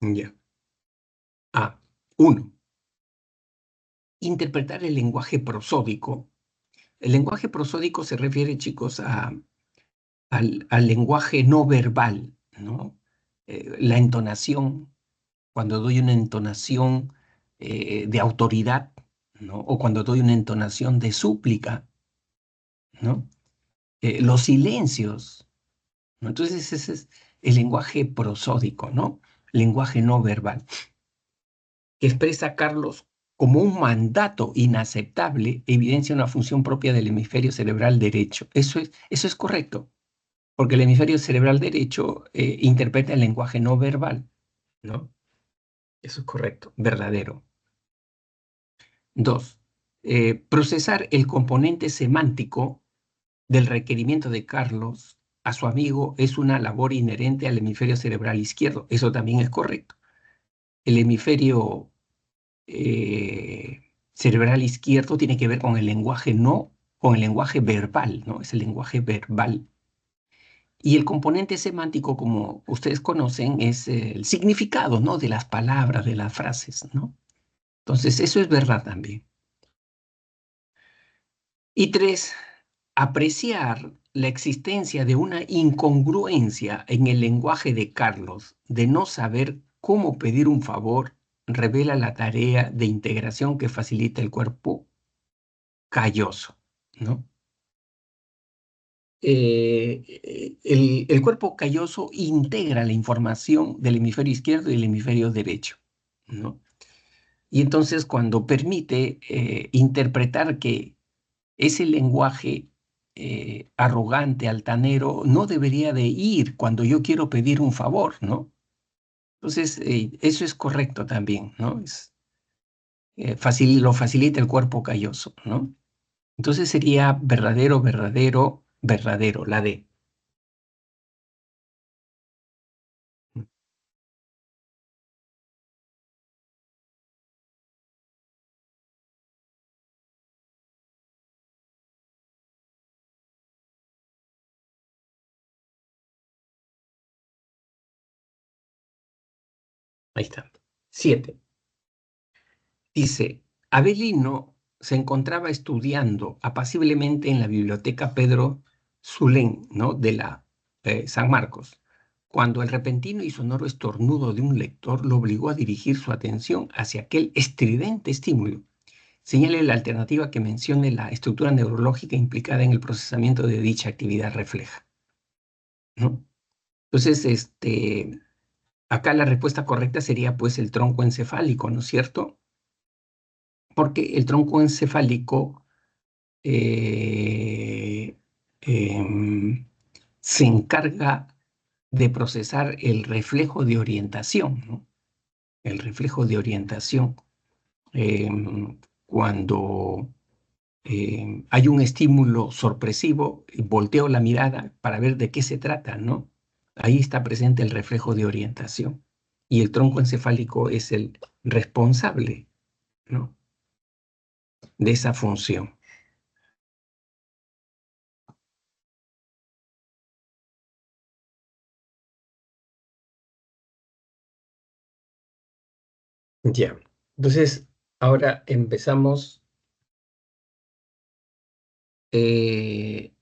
Ya. A. 1. Interpretar el lenguaje prosódico. El lenguaje prosódico se refiere, chicos, al lenguaje no verbal, ¿no? La entonación, cuando doy una entonación de autoridad, ¿no? O cuando doy una entonación de súplica, ¿no? Los silencios, ¿no? Entonces ese es el lenguaje prosódico, ¿no? Lenguaje no verbal, que expresa Carlos como un mandato inaceptable, evidencia una función propia del hemisferio cerebral derecho. Eso es correcto, porque el hemisferio cerebral derecho interpreta el lenguaje no verbal, ¿no? Eso es correcto, verdadero. 2. Procesar el componente semántico del requerimiento de Carlos a su amigo es una labor inherente al hemisferio cerebral izquierdo. Eso también es correcto. El hemisferio cerebral izquierdo tiene que ver con el lenguaje no, con el lenguaje verbal, ¿no? Es el lenguaje verbal. Y el componente semántico, como ustedes conocen, es el significado, ¿no? De las palabras, de las frases, ¿no? Entonces, eso es verdad también. Y 3, apreciar la existencia de una incongruencia en el lenguaje de Carlos, de no saber cómo pedir un favor, revela la tarea de integración que facilita el cuerpo calloso, ¿no? El cuerpo calloso integra la información del hemisferio izquierdo y el hemisferio derecho, ¿no? Y entonces cuando permite interpretar que ese lenguaje arrogante, altanero, no debería de ir cuando yo quiero pedir un favor, ¿no? Entonces, eso es correcto también, ¿no? Lo facilita el cuerpo calloso, ¿no? Entonces sería verdadero, verdadero, verdadero, la D. Ahí está. 7. Dice, Avelino se encontraba estudiando apaciblemente en la biblioteca Pedro Zulén, ¿no? de la San Marcos, cuando el repentino y sonoro estornudo de un lector lo obligó a dirigir su atención hacia aquel estridente estímulo. Señale la alternativa que mencione la estructura neurológica implicada en el procesamiento de dicha actividad refleja, ¿no? Entonces, acá la respuesta correcta sería pues el tronco encefálico, ¿no es cierto? Porque el tronco encefálico eh, em, se encarga de procesar el reflejo de orientación, ¿no? El reflejo de orientación. Cuando hay un estímulo sorpresivo, volteo la mirada para ver de qué se trata, ¿no? Ahí está presente el reflejo de orientación. Y el tronco encefálico es el responsable, ¿no? de esa función. Ya. Entonces, ahora empezamos. eh,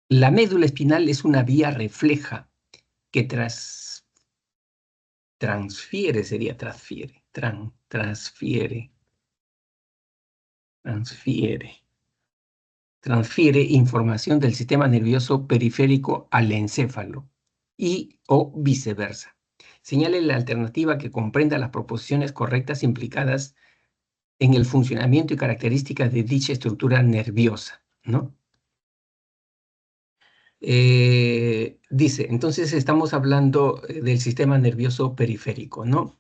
la médula espinal es una vía refleja que transfiere, sería transfiere información del sistema nervioso periférico al encéfalo y o viceversa. Señale la alternativa que comprenda las proposiciones correctas implicadas en el funcionamiento y características de dicha estructura nerviosa, ¿no? Dice, entonces estamos hablando del sistema nervioso periférico, ¿no?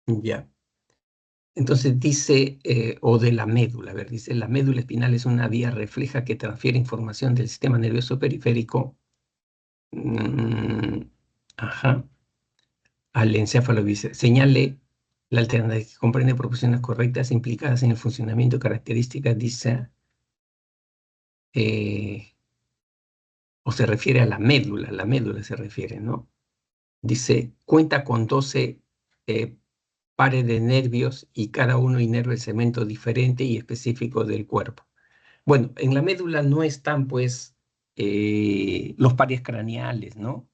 Ya. Entonces dice, o de la médula, a ver, dice, la médula espinal es una vía refleja que transfiere información del sistema nervioso periférico ajá, al encéfalo viceversa. Señale la alternativa que comprende proporciones correctas implicadas en el funcionamiento y características, dice, o se refiere a la médula se refiere, ¿no? Dice, cuenta con 12 pares de nervios y cada uno inerva el segmento diferente y específico del cuerpo. Bueno, en la médula no están, pues, los pares craneales, ¿no?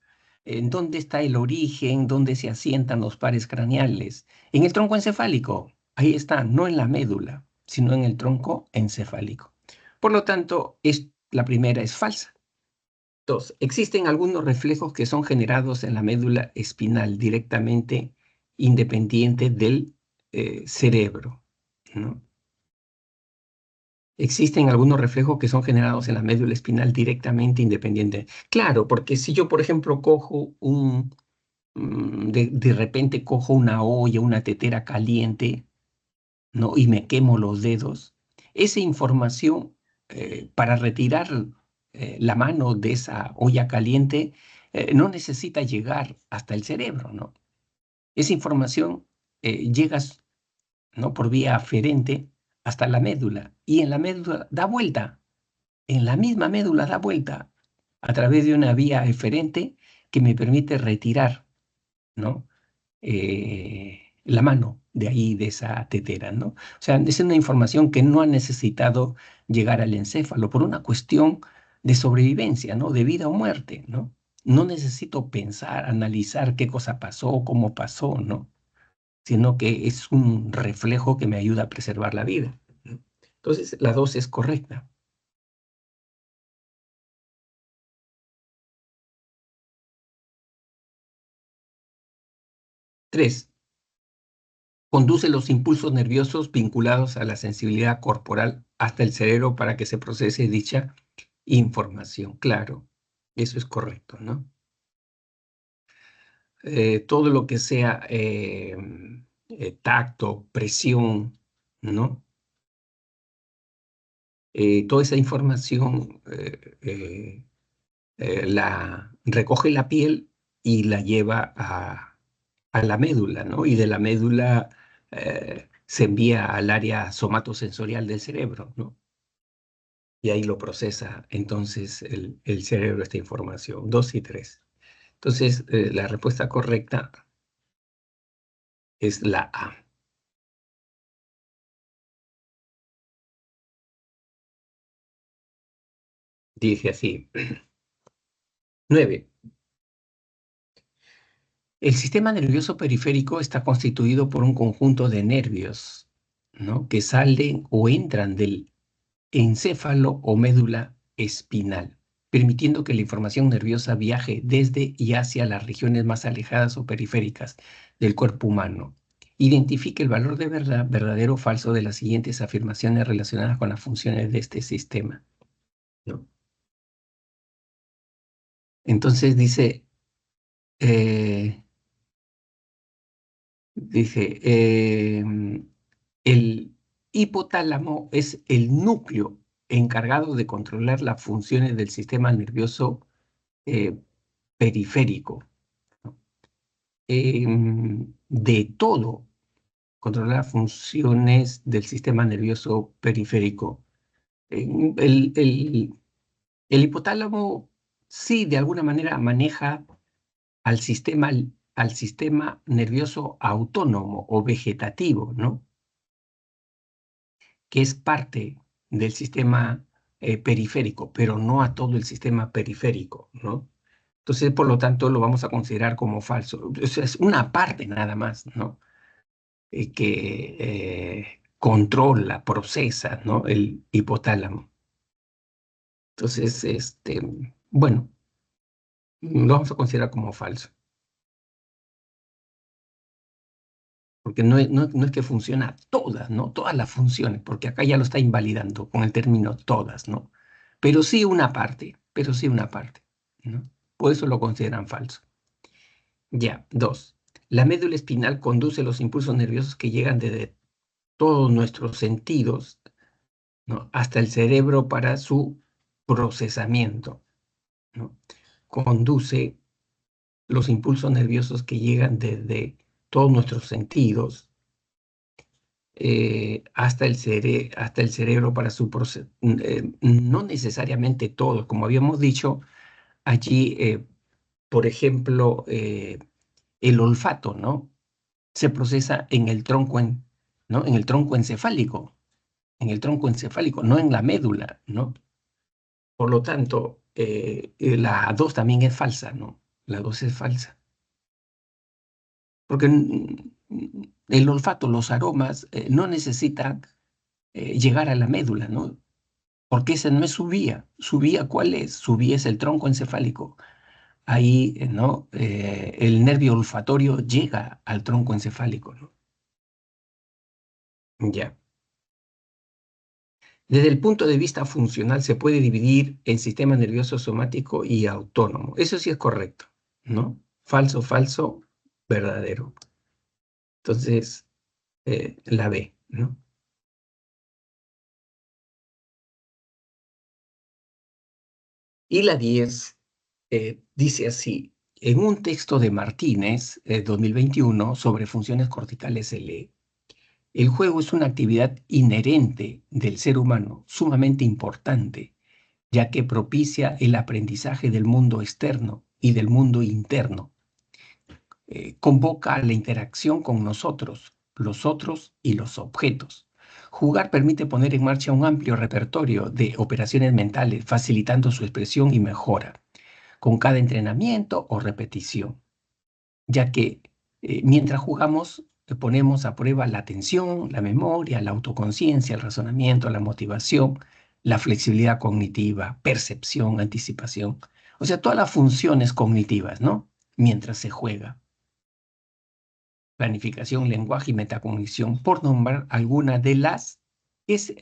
¿En dónde está el origen? ¿Dónde se asientan los pares craneales? En el tronco encefálico. Ahí están, no en la médula, sino en el tronco encefálico. Por lo tanto, la primera es falsa. Dos, existen algunos reflejos que son generados en la médula espinal directamente independiente del cerebro, ¿no? Existen algunos reflejos que son generados en la médula espinal directamente independiente. Claro, porque si yo, por ejemplo, de repente cojo una olla, una tetera caliente, ¿no? y me quemo los dedos, esa información para retirar la mano de esa olla caliente no necesita llegar hasta el cerebro, ¿no? Esa información llega, ¿no? por vía aferente hasta la médula y en la médula da vuelta, en la misma médula da vuelta a través de una vía eferente que me permite retirar, ¿no? La mano de ahí, de esa tetera, ¿no? O sea, es una información que no ha necesitado llegar al encéfalo por una cuestión de sobrevivencia, ¿no? De vida o muerte, ¿no? No necesito pensar, analizar qué cosa pasó, cómo pasó, ¿no? Sino que es un reflejo que me ayuda a preservar la vida, ¿no? Entonces, la 2 es correcta. 3. Conduce los impulsos nerviosos vinculados a la sensibilidad corporal hasta el cerebro para que se procese dicha información. Claro, eso es correcto, ¿no? Todo lo que sea tacto, presión, ¿no? Toda esa información la recoge la piel y la lleva a la médula, ¿no? Y de la médula se envía al área somatosensorial del cerebro, ¿no? Y ahí lo procesa entonces el cerebro esta información. 2 y 3. Entonces, la respuesta correcta es la A. Dice así. 9. El sistema nervioso periférico está constituido por un conjunto de nervios, ¿no?, que salen o entran del encéfalo o médula espinal, permitiendo que la información nerviosa viaje desde y hacia las regiones más alejadas o periféricas del cuerpo humano. Identifique el valor de verdad, verdadero o falso de las siguientes afirmaciones relacionadas con las funciones de este sistema, ¿no? Entonces dice, el hipotálamo es el núcleo encargado de controlar las funciones del sistema nervioso eh, periférico, ¿no? De todo, controlar las funciones del sistema nervioso periférico. El hipotálamo sí, de alguna manera maneja al sistema nervioso autónomo o vegetativo, ¿no?, que es parte del sistema periférico, pero no a todo el sistema periférico, ¿no? Entonces, por lo tanto, lo vamos a considerar como falso. O sea, es una parte nada más, ¿no?, que controla, procesa, ¿no?, el hipotálamo. Entonces, bueno, lo vamos a considerar como falso. Porque no es que funciona todas, ¿no? Todas las funciones, porque acá ya lo está invalidando con el término todas, ¿no? Pero sí una parte, ¿no? Por eso lo consideran falso. Ya, 2. La médula espinal conduce los impulsos nerviosos que llegan desde todos nuestros sentidos, ¿no?, hasta el cerebro para su procesamiento, ¿no? Conduce los impulsos nerviosos que llegan desde todos nuestros sentidos hasta el cerebro para su proceso. No necesariamente todos, como habíamos dicho, allí, por ejemplo, el olfato, ¿no?, se procesa en el tronco, ¿no?, en el tronco encefálico, no en la médula, ¿no? Por lo tanto, la 2 también es falsa, ¿no? La 2 es falsa. Porque el olfato, los aromas, no necesitan llegar a la médula, ¿no? Porque esa no es su vía. ¿Su vía cuál es? Su vía es el tronco encefálico. Ahí, ¿no?, el nervio olfatorio llega al tronco encefálico, ¿no? Ya. Desde el punto de vista funcional se puede dividir en sistema nervioso somático y autónomo. Eso sí es correcto, ¿no? Falso, falso, verdadero. Entonces, la B, ¿no? Y la 10 dice así: en un texto de Martínez, 2021, sobre funciones corticales se lee: el juego es una actividad inherente del ser humano, sumamente importante, ya que propicia el aprendizaje del mundo externo y del mundo interno. Convoca a la interacción con nosotros, los otros y los objetos. Jugar permite poner en marcha un amplio repertorio de operaciones mentales, facilitando su expresión y mejora con cada entrenamiento o repetición, ya que mientras jugamos ponemos a prueba la atención, la memoria, la autoconciencia, el razonamiento, la motivación, la flexibilidad cognitiva, percepción, anticipación. O sea, todas las funciones cognitivas, ¿no?, mientras se juega. Planificación, lenguaje y metacognición, por nombrar alguna de las,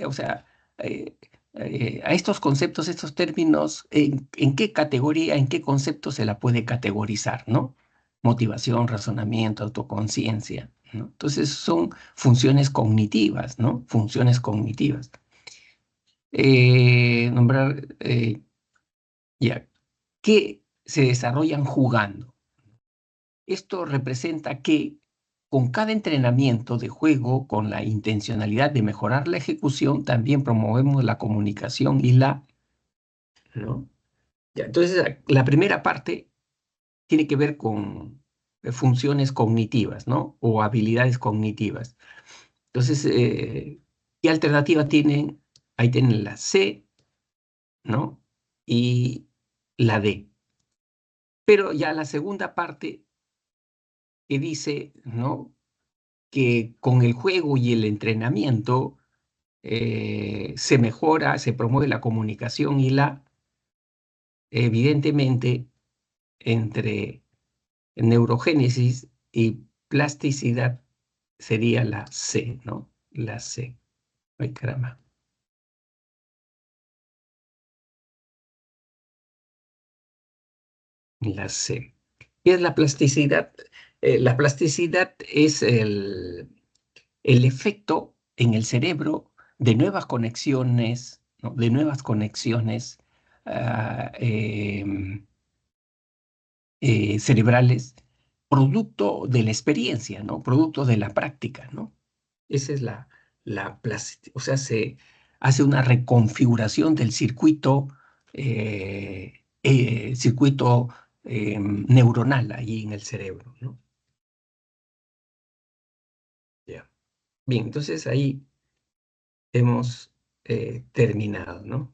o sea, a estos conceptos, estos términos, ¿en qué categoría, en qué concepto se la puede categorizar, ¿no? Motivación, razonamiento, autoconciencia, ¿no? Entonces son funciones cognitivas, ¿no? Funciones cognitivas. Nombrar, ya, que se desarrollan jugando. Esto representa que con cada entrenamiento de juego, con la intencionalidad de mejorar la ejecución, también promovemos la comunicación y ¿no? Ya, entonces, la primera parte tiene que ver con funciones cognitivas, ¿no? O habilidades cognitivas. Entonces, ¿qué alternativa tienen? Ahí tienen la C, ¿no? Y la D. Pero ya la segunda parte que dice, ¿no? Que con el juego y el entrenamiento se mejora, se promueve la comunicación y evidentemente, entre neurogénesis y plasticidad sería la C, ¿no? La C. Ay, caramba. La C. ¿Qué es la plasticidad? La plasticidad es el efecto en el cerebro de nuevas conexiones, ¿no? De nuevas conexiones ah, cerebrales, producto de la experiencia, ¿no? Producto de la práctica, ¿no? Esa es o sea, se hace una reconfiguración del circuito neuronal ahí en el cerebro, ¿no? Ya. Bien, entonces ahí hemos terminado, ¿no?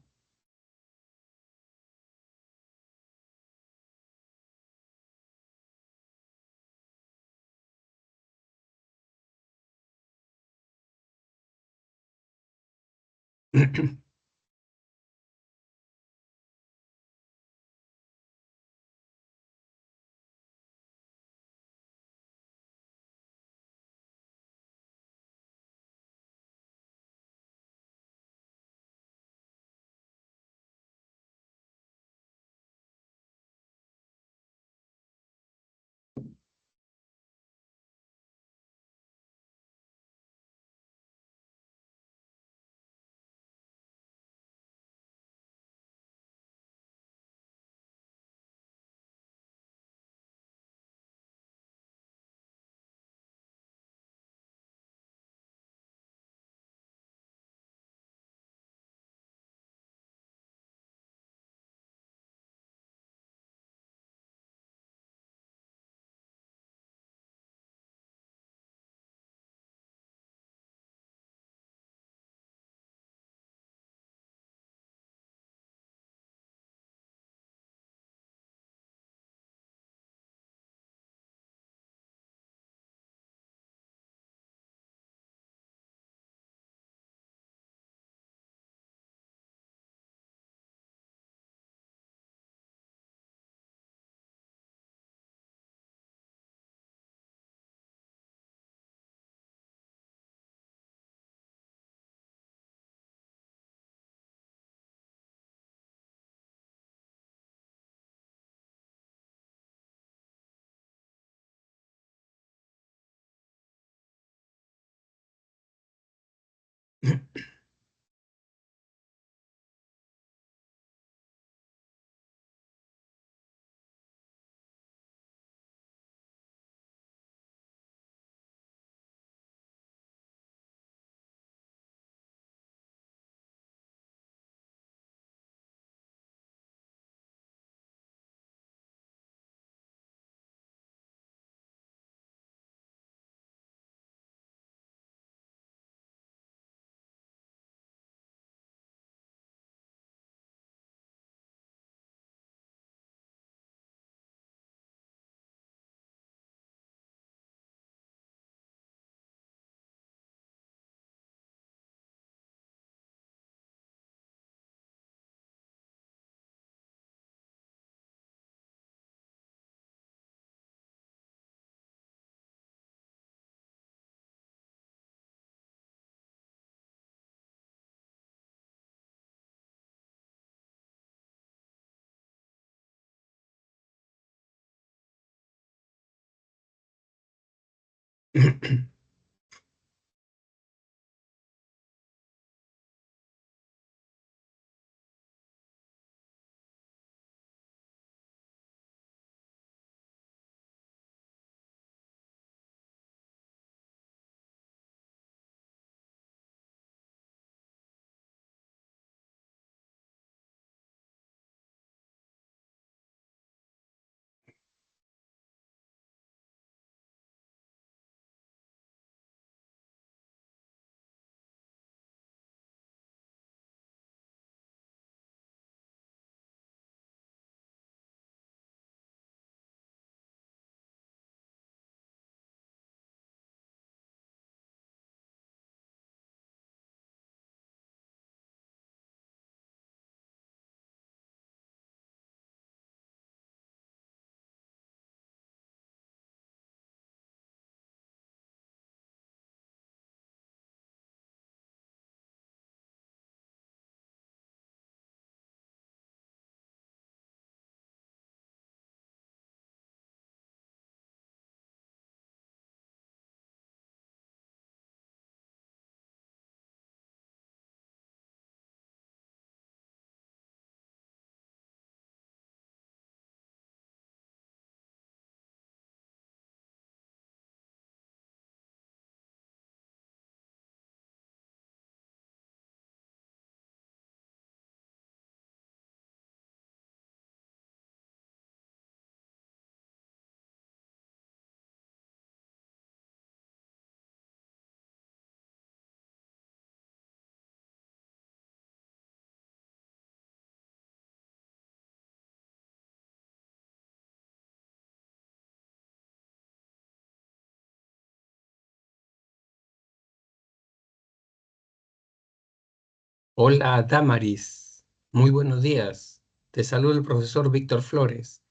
Hola, Damaris. Muy buenos días. Te saluda el profesor Víctor Flores.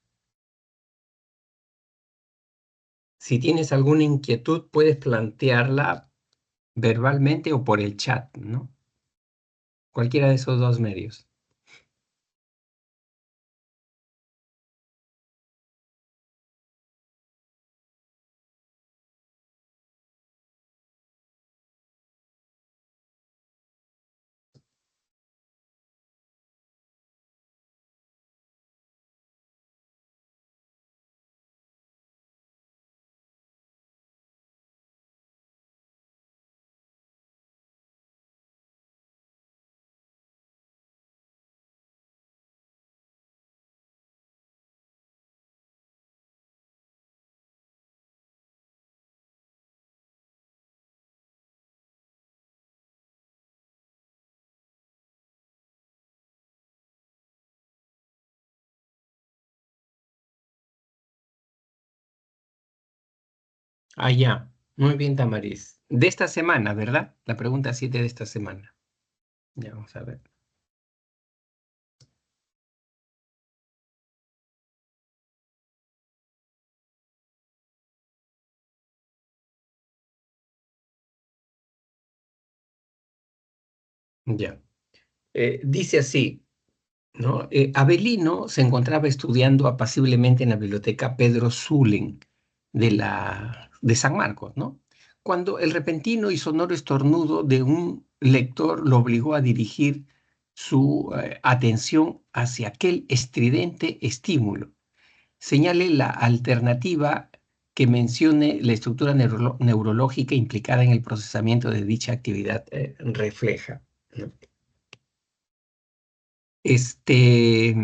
Si tienes alguna inquietud, puedes plantearla verbalmente o por el chat, ¿no? Cualquiera de esos dos medios. Ah, ya. Muy bien, Damaris. De esta semana, ¿verdad? La pregunta 7 de esta semana. Ya, vamos a ver. Ya. Dice así, ¿no? Avelino se encontraba estudiando apaciblemente en la biblioteca Pedro Zulem de San Marcos, ¿no? Cuando el repentino y sonoro estornudo de un lector lo obligó a dirigir su atención hacia aquel estridente estímulo. Señale la alternativa que mencione la estructura neurológica implicada en el procesamiento de dicha actividad refleja, ¿no? Este,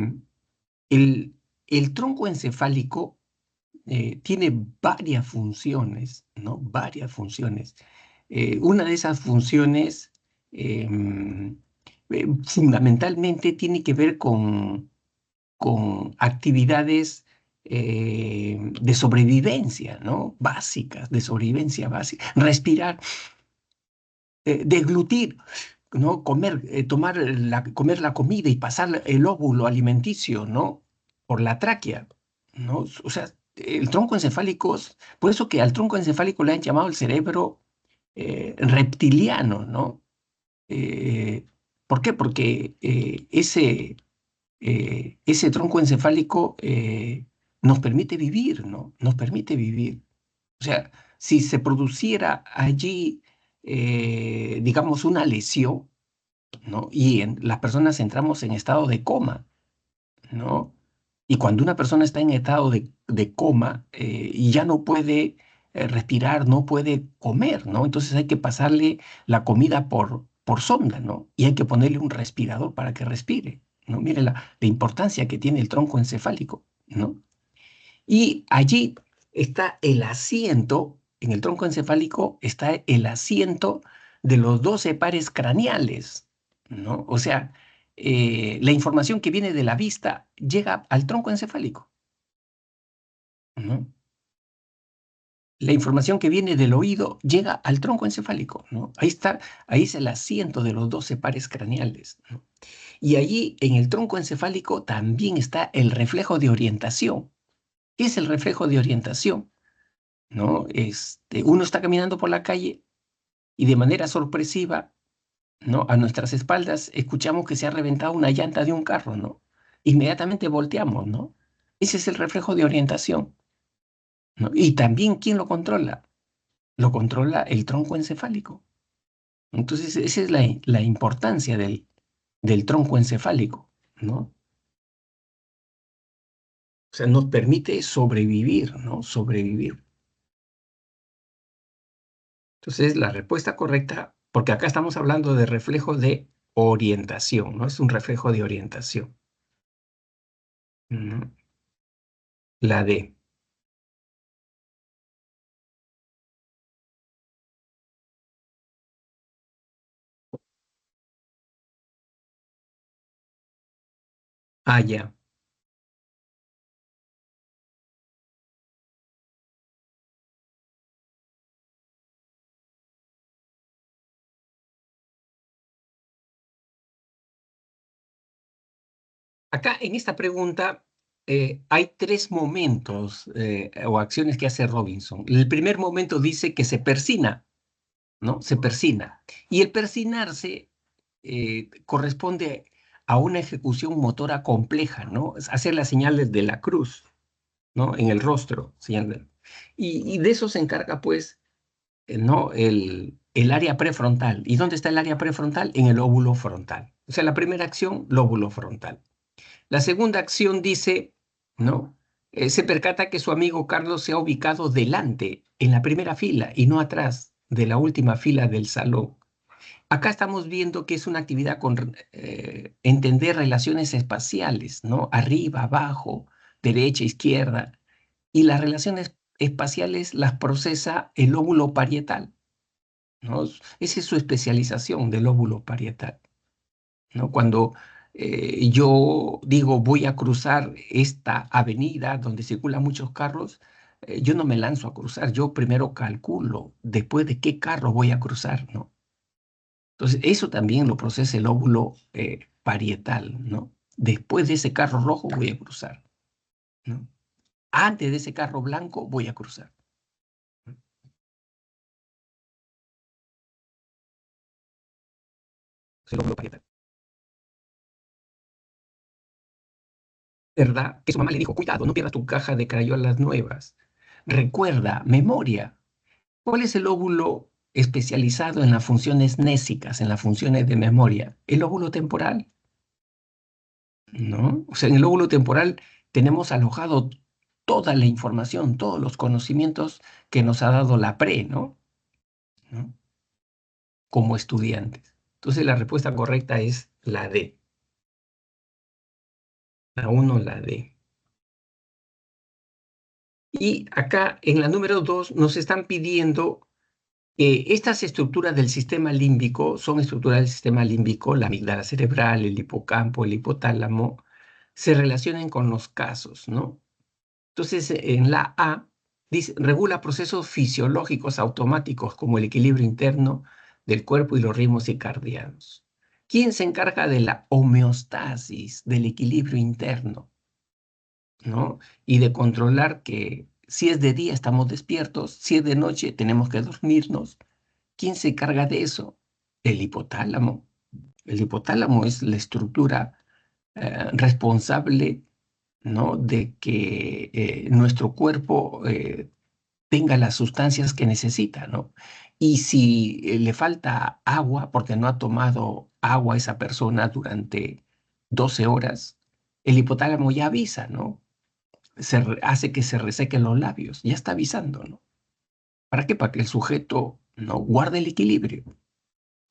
el tronco encefálico tiene varias funciones, ¿no? Varias funciones. Una de esas funciones fundamentalmente tiene que ver con actividades de sobrevivencia, ¿no? Básicas, de sobrevivencia básica. Respirar, deglutir, ¿no? Comer, comer la comida y pasar el óvulo alimenticio, ¿no? Por la tráquea, ¿no? O sea, el tronco encefálico, por eso que al tronco encefálico le han llamado el cerebro reptiliano, ¿no? Eh, ¿Por qué? Porque ese tronco encefálico nos permite vivir, ¿no? Nos permite vivir. O sea, si se produciera allí, digamos, una lesión, ¿no? Y las personas entramos en estado de coma, ¿no? Y cuando una persona está en estado de coma y ya no puede respirar, no puede comer, ¿no? Entonces hay que pasarle la comida por sonda, ¿no? Y hay que ponerle un respirador para que respire, ¿no? Mire la importancia que tiene el tronco encefálico, ¿no? Y allí está el asiento, en el tronco encefálico está el asiento de los 12 pares craneales, ¿no? O sea, la información que viene de la vista llega al tronco encefálico, ¿no? La información que viene del oído llega al tronco encefálico, ¿no? Ahí está, ahí es el asiento de los 12 pares craneales, ¿no? Y allí en el tronco encefálico también está el reflejo de orientación. ¿Qué es el reflejo de orientación? ¿No? Uno está caminando por la calle y de manera sorpresiva, ¿no? A nuestras espaldas escuchamos que se ha reventado una llanta de un carro, ¿no? Inmediatamente volteamos, ¿no? Ese es el reflejo de orientación, ¿no? Y también, ¿quién lo controla? Lo controla el tronco encefálico. Entonces, esa es la importancia del tronco encefálico, ¿no? O sea, nos permite sobrevivir, ¿no? Sobrevivir. Entonces, la respuesta correcta, porque acá estamos hablando de reflejo de orientación, ¿no? Es un reflejo de orientación. Ujú. La D. Ah, ya. Acá en esta pregunta hay tres momentos o acciones que hace Robinson. El primer momento dice que se persina, ¿no? Se persina. Y el persinarse corresponde a una ejecución motora compleja, ¿no? Es hacer las señales de la cruz, ¿no? En el rostro. Y de eso se encarga, pues, ¿no? El área prefrontal. ¿Y dónde está el área prefrontal? En el lóbulo frontal. O sea, la primera acción, lóbulo frontal. La segunda acción dice, ¿no? Se percata que su amigo Carlos se ha ubicado delante, en la primera fila y no atrás de la última fila del salón. Acá estamos viendo que es una actividad con entender relaciones espaciales, ¿no? Arriba, abajo, derecha, izquierda. Y las relaciones espaciales las procesa el lóbulo parietal, ¿no? Esa es su especialización del lóbulo parietal, ¿no? Cuando yo digo voy a cruzar esta avenida donde circulan muchos carros, yo no me lanzo a cruzar, yo primero calculo después de qué carro voy a cruzar, ¿no? Entonces, eso también lo procesa el óvulo parietal, ¿no? Después de ese carro rojo voy a cruzar, ¿no? Antes de ese carro blanco voy a cruzar, ¿no? Es el óvulo parietal. ¿Verdad? Que su mamá le dijo, cuidado, no pierdas tu caja de crayolas nuevas. Recuerda, memoria. ¿Cuál es el óvulo especializado en las funciones nésicas, en las funciones de memoria? El óvulo temporal, ¿no? O sea, en el óvulo temporal tenemos alojado toda la información, todos los conocimientos que nos ha dado la pre, ¿no? Como estudiantes. Entonces la respuesta correcta es la D. La 1, la D. Y acá en la número 2 nos están pidiendo que estas estructuras del sistema límbico son estructuras del sistema límbico, la amígdala cerebral, el hipocampo, el hipotálamo, se relacionen con los casos, ¿no? Entonces, en la A, dice, regula procesos fisiológicos automáticos como el equilibrio interno del cuerpo y los ritmos circadianos. ¿Quién se encarga de la homeostasis, del equilibrio interno, ¿no? Y de controlar que si es de día estamos despiertos, si es de noche tenemos que dormirnos. ¿Quién se encarga de eso? El hipotálamo. El hipotálamo es la estructura responsable, ¿no? De que nuestro cuerpo tenga las sustancias que necesita, ¿no? Y si le falta agua porque no ha tomado agua esa persona durante 12 horas, el hipotálamo ya avisa, ¿no? Hace que se resequen los labios, ya está avisando, ¿no? ¿Para qué? Para que el sujeto no guarde el equilibrio.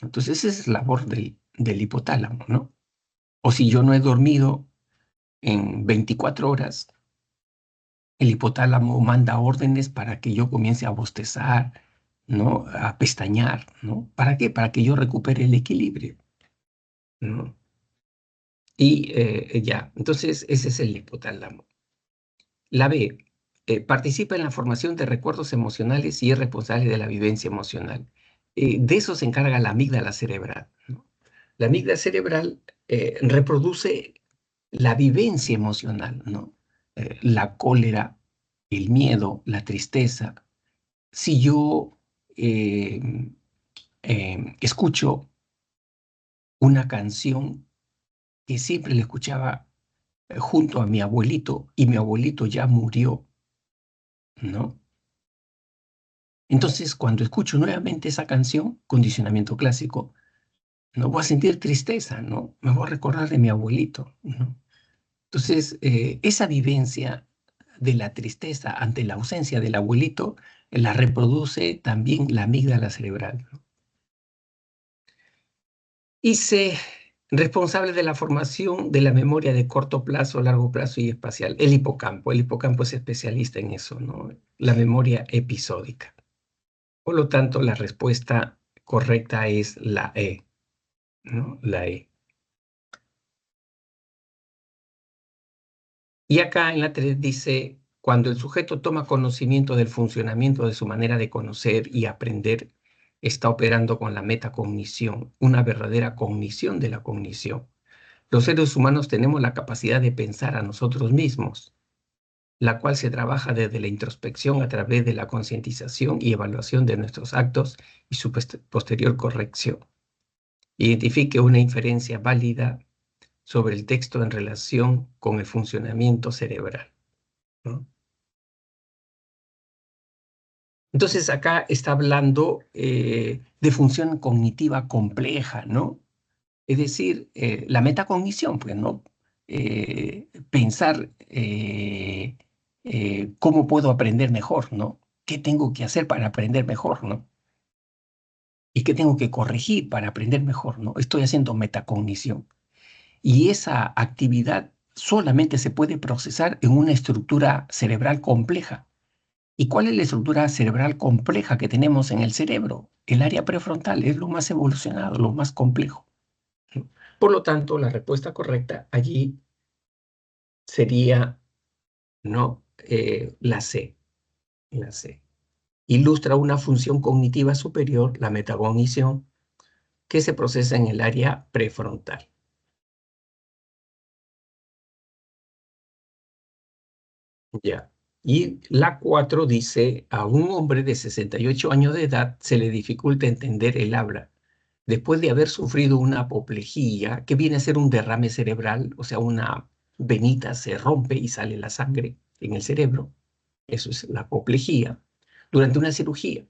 Entonces, esa es la labor del hipotálamo, ¿no? O si yo no he dormido en 24 horas, el hipotálamo manda órdenes para que yo comience a bostezar, ¿no? A pestañear, ¿no? ¿Para qué? Para que yo recupere el equilibrio, ¿no? Y ya, entonces ese es el hipotálamo. La B, participa en la formación de recuerdos emocionales y es responsable de la vivencia emocional. De eso se encarga la amígdala cerebral, ¿no? La amígdala cerebral reproduce la vivencia emocional, ¿no? La cólera, el miedo, la tristeza. Si yo escucho una canción que siempre le escuchaba junto a mi abuelito y mi abuelito ya murió, ¿no? Entonces, cuando escucho nuevamente esa canción, condicionamiento clásico, no voy a sentir tristeza, ¿no? Me voy a recordar de mi abuelito, ¿no? Entonces, esa vivencia de la tristeza ante la ausencia del abuelito la reproduce también la amígdala cerebral, ¿no? Y C, responsable de la formación de la memoria de corto plazo, largo plazo y espacial, el hipocampo. El hipocampo es especialista en eso, ¿no? La memoria episódica. Por lo tanto, la respuesta correcta es la E, ¿no? La E. Y acá en la 3 dice, cuando el sujeto toma conocimiento del funcionamiento de su manera de conocer y aprender, está operando con la metacognición, una verdadera cognición de la cognición. Los seres humanos tenemos la capacidad de pensar a nosotros mismos, la cual se trabaja desde la introspección a través de la concientización y evaluación de nuestros actos y su posterior corrección. Identifique una inferencia válida sobre el texto en relación con el funcionamiento cerebral, ¿no? Entonces acá está hablando de función cognitiva compleja, ¿no? Es decir, la metacognición, pues, ¿no? Pensar cómo puedo aprender mejor, ¿no? ¿Qué tengo que hacer para aprender mejor, ¿no? ¿Y qué tengo que corregir para aprender mejor, ¿no? Estoy haciendo metacognición. Y esa actividad solamente se puede procesar en una estructura cerebral compleja. ¿Y cuál es la estructura cerebral compleja que tenemos en el cerebro? El área prefrontal es lo más evolucionado, lo más complejo. Por lo tanto, la respuesta correcta allí sería no la C. La C. Ilustra una función cognitiva superior, la metacognición, que se procesa en el área prefrontal. Ya. Y la 4 dice, a un hombre de 68 años de edad se le dificulta entender el habla después de haber sufrido una apoplejía, que viene a ser un derrame cerebral, o sea, una venita se rompe y sale la sangre en el cerebro. Eso es la apoplejía, durante una cirugía.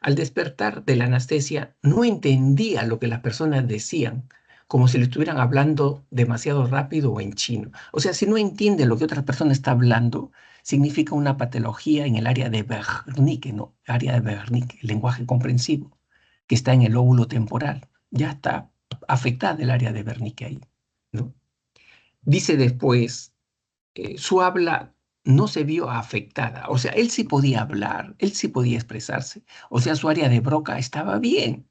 Al despertar de la anestesia, no entendía lo que las personas decían, como si le estuvieran hablando demasiado rápido o en chino. O sea, si no entiende lo que otra persona está hablando, significa una patología en el área de Wernicke, ¿no? Área de Wernicke, el lenguaje comprensivo, que está en el lóbulo temporal. Ya está afectada el área de Wernicke ahí, ¿no? Dice después, su habla no se vio afectada. O sea, él sí podía hablar, él sí podía expresarse. O sea, su área de Broca estaba bien,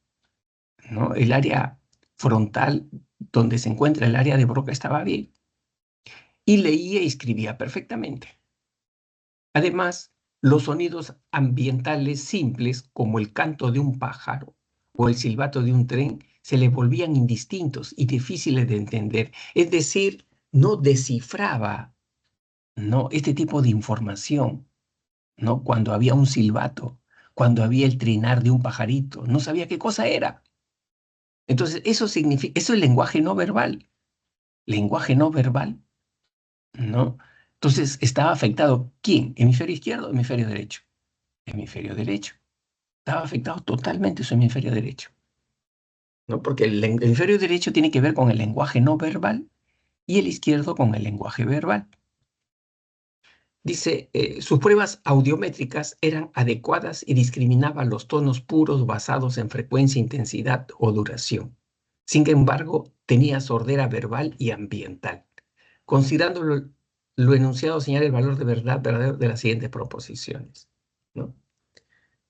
¿no? El área frontal donde se encuentra el área de Broca estaba bien. Y leía y escribía perfectamente. Además, los sonidos ambientales simples, como el canto de un pájaro o el silbato de un tren, se le volvían indistintos y difíciles de entender. Es decir, no descifraba, ¿no?, este tipo de información, ¿no? Cuando había un silbato, cuando había el trinar de un pajarito, no sabía qué cosa era. Entonces, eso significa, eso es lenguaje no verbal. Lenguaje no verbal, ¿no? Entonces, estaba afectado, ¿quién? ¿Hemisferio izquierdo o hemisferio derecho? Hemisferio derecho. Estaba afectado totalmente su hemisferio derecho, ¿no? Porque el hemisferio derecho tiene que ver con el lenguaje no verbal y el izquierdo con el lenguaje verbal. Dice, sus pruebas audiométricas eran adecuadas y discriminaban los tonos puros basados en frecuencia, intensidad o duración. Sin embargo, tenía sordera verbal y ambiental. Considerando lo enunciado, señala el valor de verdad verdadero de las siguientes proposiciones, ¿no?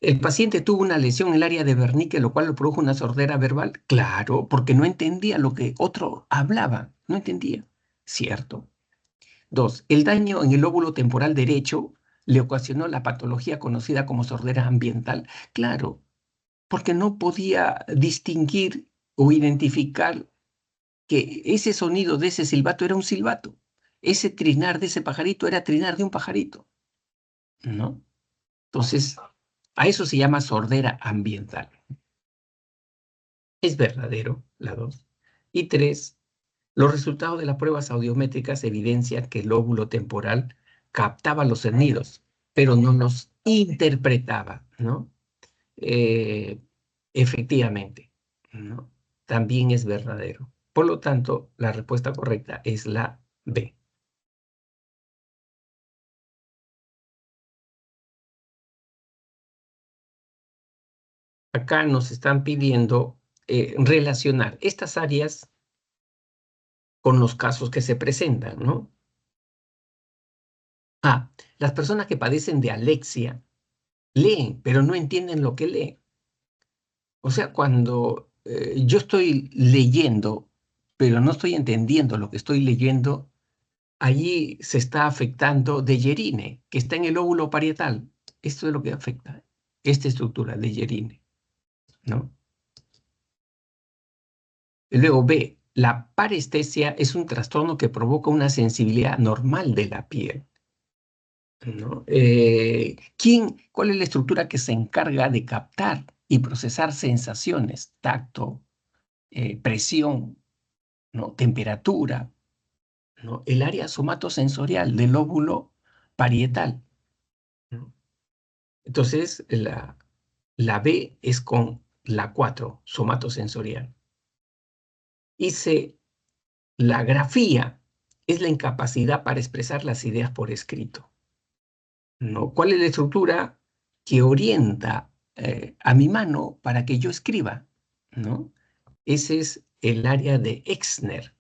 El paciente tuvo una lesión en el área de Wernicke, lo cual le produjo una sordera verbal. Claro, porque no entendía lo que otro hablaba. No entendía. Cierto. 2. El daño en el lóbulo temporal derecho le ocasionó la patología conocida como sordera ambiental. Claro, porque no podía distinguir o identificar que ese sonido de ese silbato era un silbato. Ese trinar de ese pajarito era trinar de un pajarito, ¿no? Entonces, a eso se llama sordera ambiental. Es verdadero, la 2. Y 3, los resultados de las pruebas audiométricas evidencian que el lóbulo temporal captaba los sonidos, pero no los interpretaba, ¿no? Efectivamente, ¿no? También es verdadero. Por lo tanto, la respuesta correcta es la B. Acá nos están pidiendo relacionar estas áreas con los casos que se presentan, ¿no? Las personas que padecen de alexia leen, pero no entienden lo que leen. O sea, cuando yo estoy leyendo, pero no estoy entendiendo lo que estoy leyendo, allí se está afectando de Yerine, que está en el lóbulo parietal. Esto es lo que afecta, esta estructura de Yerine, ¿no? Y luego B, La parestesia es un trastorno que provoca una sensibilidad normal de la piel, ¿no? ¿Cuál es la estructura que se encarga de captar y procesar sensaciones? Tacto, presión, ¿no? Temperatura, ¿no? El área somatosensorial del lóbulo parietal, ¿no? Entonces, la B es con la 4, somatosensorial. Y C, la grafía es la incapacidad para expresar las ideas por escrito, ¿no? ¿Cuál es la estructura que orienta a mi mano para que yo escriba, ¿no? Ese es el área de Exner,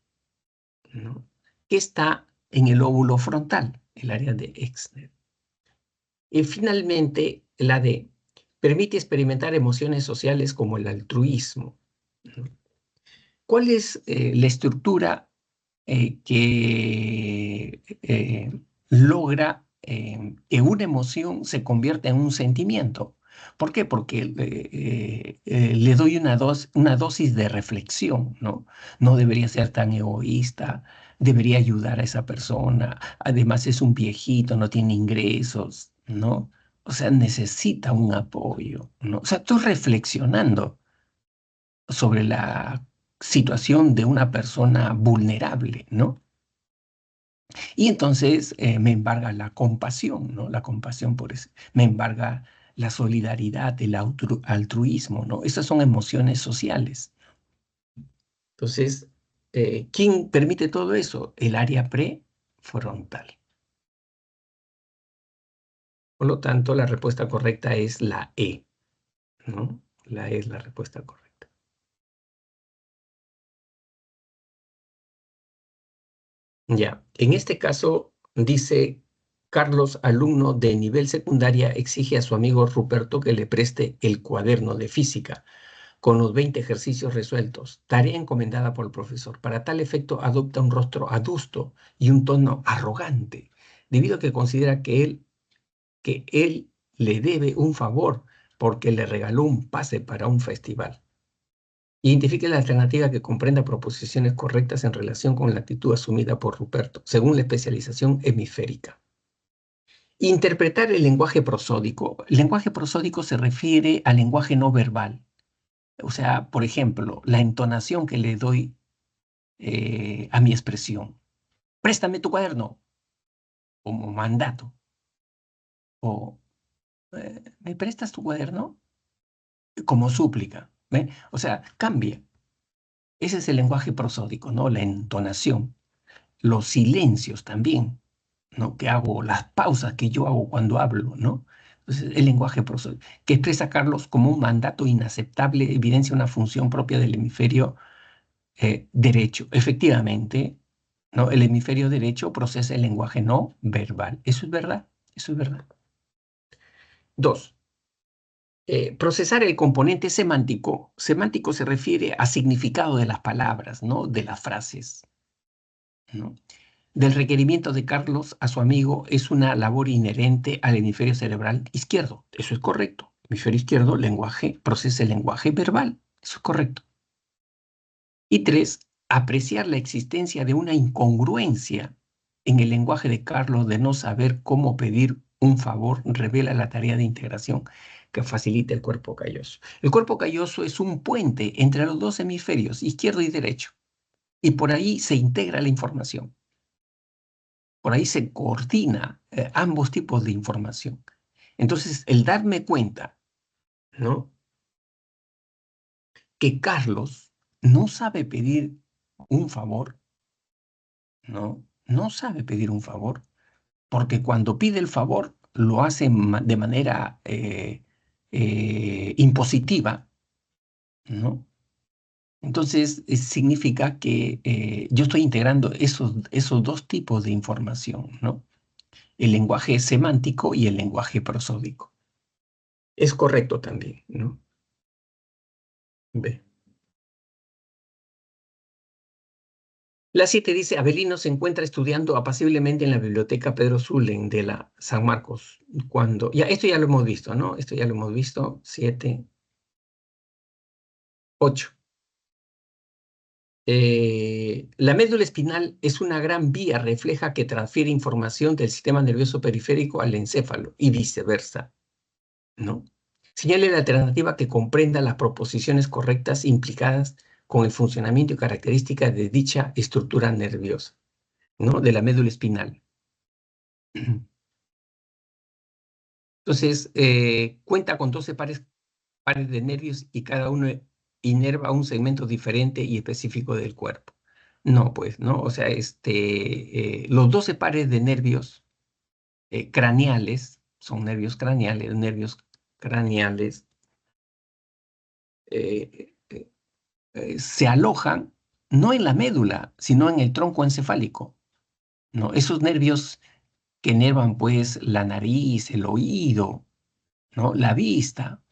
¿no? Que está en el lóbulo frontal, el área de Exner. Y finalmente, la D permite experimentar emociones sociales como el altruismo, ¿no? ¿Cuál es la estructura que logra que una emoción se convierta en un sentimiento? ¿Por qué? Porque le doy una dosis de reflexión, ¿no? No debería ser tan egoísta, debería ayudar a esa persona. Además es un viejito, no tiene ingresos, ¿no? O sea, necesita un apoyo, ¿no? O sea, estoy reflexionando sobre la situación de una persona vulnerable, ¿no? Y entonces me embarga la compasión, ¿no? La compasión por eso, me embarga la solidaridad, el altruismo, ¿no? Esas son emociones sociales. Entonces, ¿quién permite todo eso? El área prefrontal. Por lo tanto, la respuesta correcta es la E, ¿no? La E es la respuesta correcta. Ya, en este caso dice Carlos, alumno de nivel secundaria, exige a su amigo Ruperto que le preste el cuaderno de física con los 20 ejercicios resueltos, tarea encomendada por el profesor. Para tal efecto adopta un rostro adusto y un tono arrogante, debido a que considera que él le debe un favor porque le regaló un pase para un festival. Identifique la alternativa que comprenda proposiciones correctas en relación con la actitud asumida por Ruperto, según la especialización hemisférica. Interpretar el lenguaje prosódico. El lenguaje prosódico se refiere al lenguaje no verbal. O sea, por ejemplo, la entonación que le doy a mi expresión. Préstame tu cuaderno, como mandato. O, ¿me prestas tu cuaderno? Como súplica. ¿Ve? O sea, cambia. Ese es el lenguaje prosódico, ¿no? La entonación. Los silencios también, ¿no? Que hago, las pausas que yo hago cuando hablo, ¿no? Entonces, el lenguaje prosódico, que expresa Carlos como un mandato inaceptable, evidencia una función propia del hemisferio derecho. Efectivamente, ¿no? El hemisferio derecho procesa el lenguaje no verbal. Eso es verdad, eso es verdad. Dos, procesar el componente semántico. Semántico se refiere a significado de las palabras, ¿no? De las frases, ¿no? Del requerimiento de Carlos a su amigo es una labor inherente al hemisferio cerebral izquierdo. Eso es correcto. Hemisferio izquierdo, lenguaje, procesa el lenguaje verbal. Eso es correcto. Y tres, apreciar la existencia de una incongruencia en el lenguaje de Carlos de no saber cómo pedir un favor revela la tarea de integración que facilita el cuerpo calloso. El cuerpo calloso es un puente entre los dos hemisferios, izquierdo y derecho, y por ahí se integra la información. Por ahí se coordina ambos tipos de información. Entonces, el darme cuenta, ¿no? Que Carlos no sabe pedir un favor, ¿no? No sabe pedir un favor, porque cuando pide el favor lo hace de manera impositiva, ¿no? Entonces, significa que yo estoy integrando esos dos tipos de información, ¿no? El lenguaje semántico y el lenguaje prosódico. Es correcto también, ¿no? Ve. La 7 dice, Avelino se encuentra estudiando apaciblemente en la biblioteca Pedro Zulem de la San Marcos. Ya, esto ya lo hemos visto, ¿no? Esto ya lo hemos visto. 7, 8. La médula espinal es una gran vía refleja que transfiere información del sistema nervioso periférico al encéfalo y viceversa, ¿no? Señale la alternativa que comprenda las proposiciones correctas implicadas con el funcionamiento y características de dicha estructura nerviosa, ¿no? De la médula espinal. Entonces, cuenta con 12 pares de nervios y cada uno inerva un segmento diferente y específico del cuerpo. No, pues, ¿no? O sea, los 12 pares de nervios craneales, son nervios craneales, se alojan no en la médula, sino en el tronco encefálico, ¿no? Esos nervios que inervan, pues, la nariz, el oído, ¿no? La vista,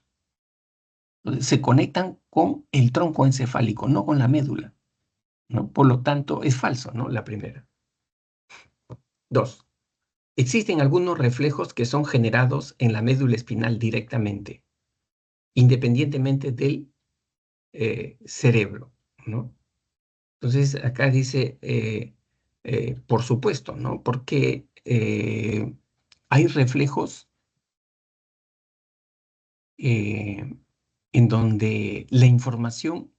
se conectan con el tronco encefálico, no con la médula, ¿no? Por lo tanto, es falso, ¿no? La primera. 2. Existen algunos reflejos que son generados en la médula espinal directamente, independientemente del cerebro, ¿no? Entonces, acá dice, por supuesto, ¿no? Porque hay reflejos en donde la información,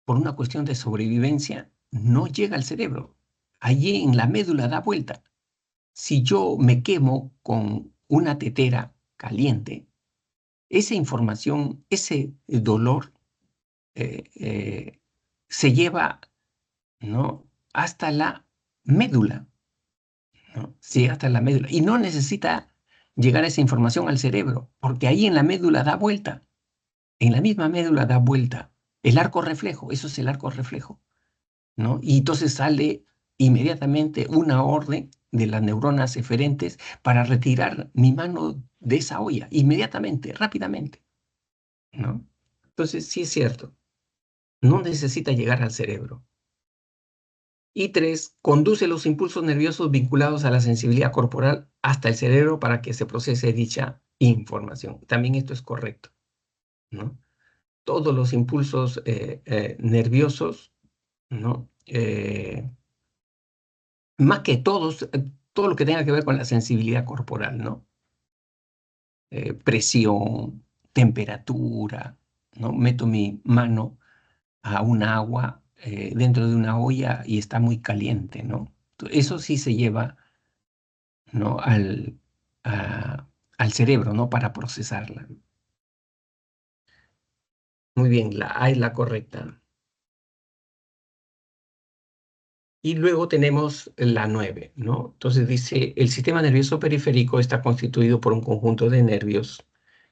por una cuestión de sobrevivencia, no llega al cerebro. Allí en la médula da vuelta. Si yo me quemo con una tetera caliente, esa información, ese dolor, se lleva, ¿no? Hasta la médula, ¿no? Sí, hasta la médula. Y no necesita llegar esa información al cerebro, porque ahí en la médula da vuelta. En la misma médula da vuelta. El arco reflejo, eso es el arco reflejo, ¿no? Y entonces sale inmediatamente una orden de las neuronas eferentes para retirar mi mano de esa olla, inmediatamente, rápidamente, ¿no? Entonces, sí es cierto, no necesita llegar al cerebro. Y 3, conduce los impulsos nerviosos vinculados a la sensibilidad corporal hasta el cerebro para que se procese dicha información. También esto es correcto, ¿no? Todos los impulsos nerviosos, ¿no? Más que todos, todo lo que tenga que ver con la sensibilidad corporal, ¿no? Presión, temperatura, ¿no? Meto mi mano a un agua dentro de una olla y está muy caliente, ¿no? Eso sí se lleva, ¿no? Al cerebro, ¿no? Para procesarla. Muy bien, la A es la correcta. Y luego tenemos la 9, ¿no? Entonces dice, el sistema nervioso periférico está constituido por un conjunto de nervios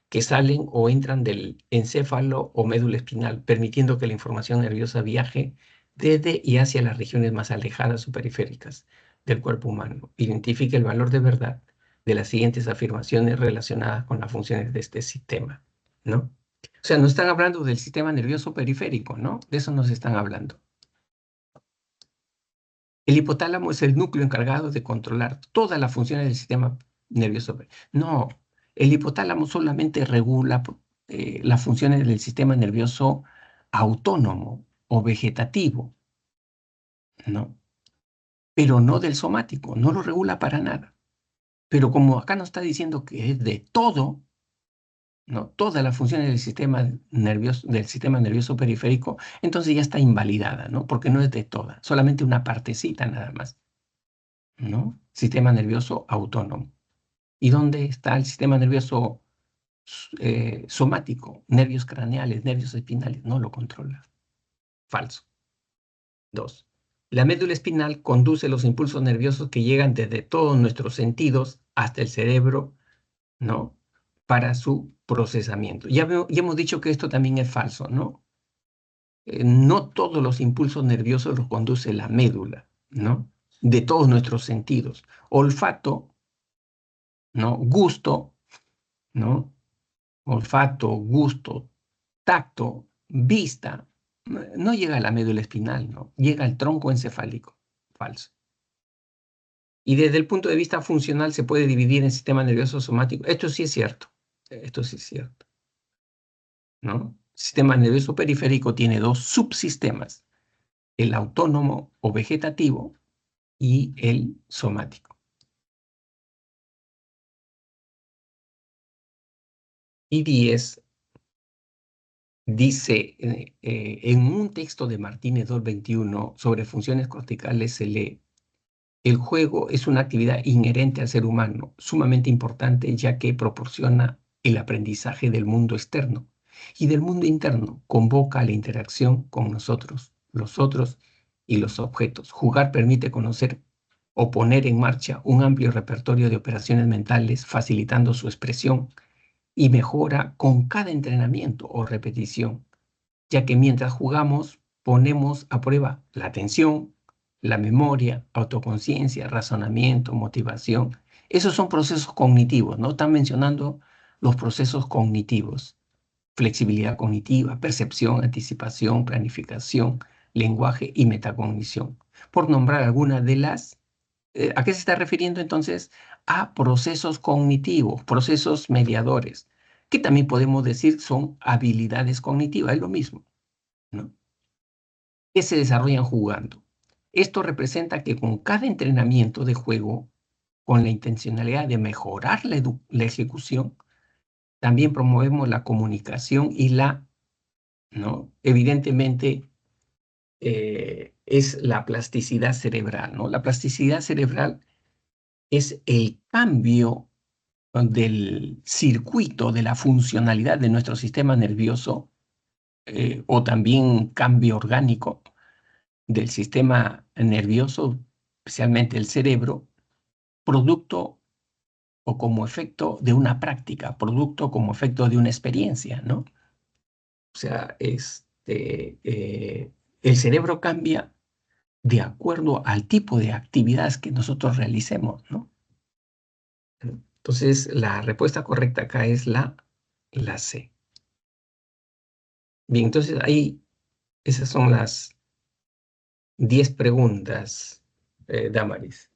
que salen o entran del encéfalo o médula espinal, permitiendo que la información nerviosa viaje desde y hacia las regiones más alejadas o periféricas del cuerpo humano. Identifica el valor de verdad de las siguientes afirmaciones relacionadas con las funciones de este sistema, ¿no? O sea, nos están hablando del sistema nervioso periférico, ¿no? De eso nos están hablando. El hipotálamo es el núcleo encargado de controlar todas las funciones del sistema nervioso. No, el hipotálamo solamente regula las funciones del sistema nervioso autónomo o vegetativo, ¿no? Pero no del somático, no lo regula para nada. Pero como acá nos está diciendo que es de todo, ¿no? Todas las funciones del sistema nervioso periférico, entonces ya está invalidada, ¿no? Porque no es de toda, solamente una partecita nada más, ¿no? Sistema nervioso autónomo. ¿Y dónde está el sistema nervioso somático? Nervios craneales, nervios espinales, no lo controla. Falso. 2. La médula espinal conduce los impulsos nerviosos que llegan desde todos nuestros sentidos hasta el cerebro, ¿no? Para su procesamiento. Ya hemos dicho que esto también es falso, ¿no? No todos los impulsos nerviosos los conduce la médula, ¿no? De todos nuestros sentidos. Olfato, ¿no? Gusto, ¿no? Olfato, gusto, tacto, vista, no llega a la médula espinal, ¿no? Llega al tronco encefálico. Falso. Y desde el punto de vista funcional se puede dividir en sistema nervioso somático. Esto sí es cierto. Esto sí es cierto, ¿no? Sistema nervioso periférico tiene dos subsistemas. el autónomo o vegetativo y el somático. Y 10 dice, en un texto de Martínez 221 sobre funciones corticales se lee: el juego es una actividad inherente al ser humano, sumamente importante ya que proporciona el aprendizaje del mundo externo y del mundo interno, convoca a la interacción con nosotros, los otros y los objetos. Jugar permite conocer o poner en marcha un amplio repertorio de operaciones mentales, facilitando su expresión y mejora con cada entrenamiento o repetición, ya que mientras jugamos ponemos a prueba la atención, la memoria, autoconciencia, razonamiento, motivación. Esos son procesos cognitivos, ¿no? Están mencionando los procesos cognitivos: flexibilidad cognitiva, percepción, anticipación, planificación, lenguaje y metacognición. Por nombrar algunas de las... ¿A qué se está refiriendo entonces? A procesos cognitivos, procesos mediadores, que también podemos decir son habilidades cognitivas, es lo mismo, ¿no? Que se desarrollan jugando. Esto representa que con cada entrenamiento de juego, con la intencionalidad de mejorar la ejecución, también promovemos la comunicación y ¿no? Evidentemente, es la plasticidad cerebral, ¿no? La plasticidad cerebral es el cambio del circuito, de la funcionalidad de nuestro sistema nervioso, o también cambio orgánico del sistema nervioso, especialmente el cerebro, producto o como efecto de una práctica, producto como efecto de una experiencia, ¿no? O sea, el cerebro cambia de acuerdo al tipo de actividades que nosotros realicemos, ¿no? Entonces, la respuesta correcta acá es la C. Bien, entonces ahí esas son las 10 preguntas, Damaris.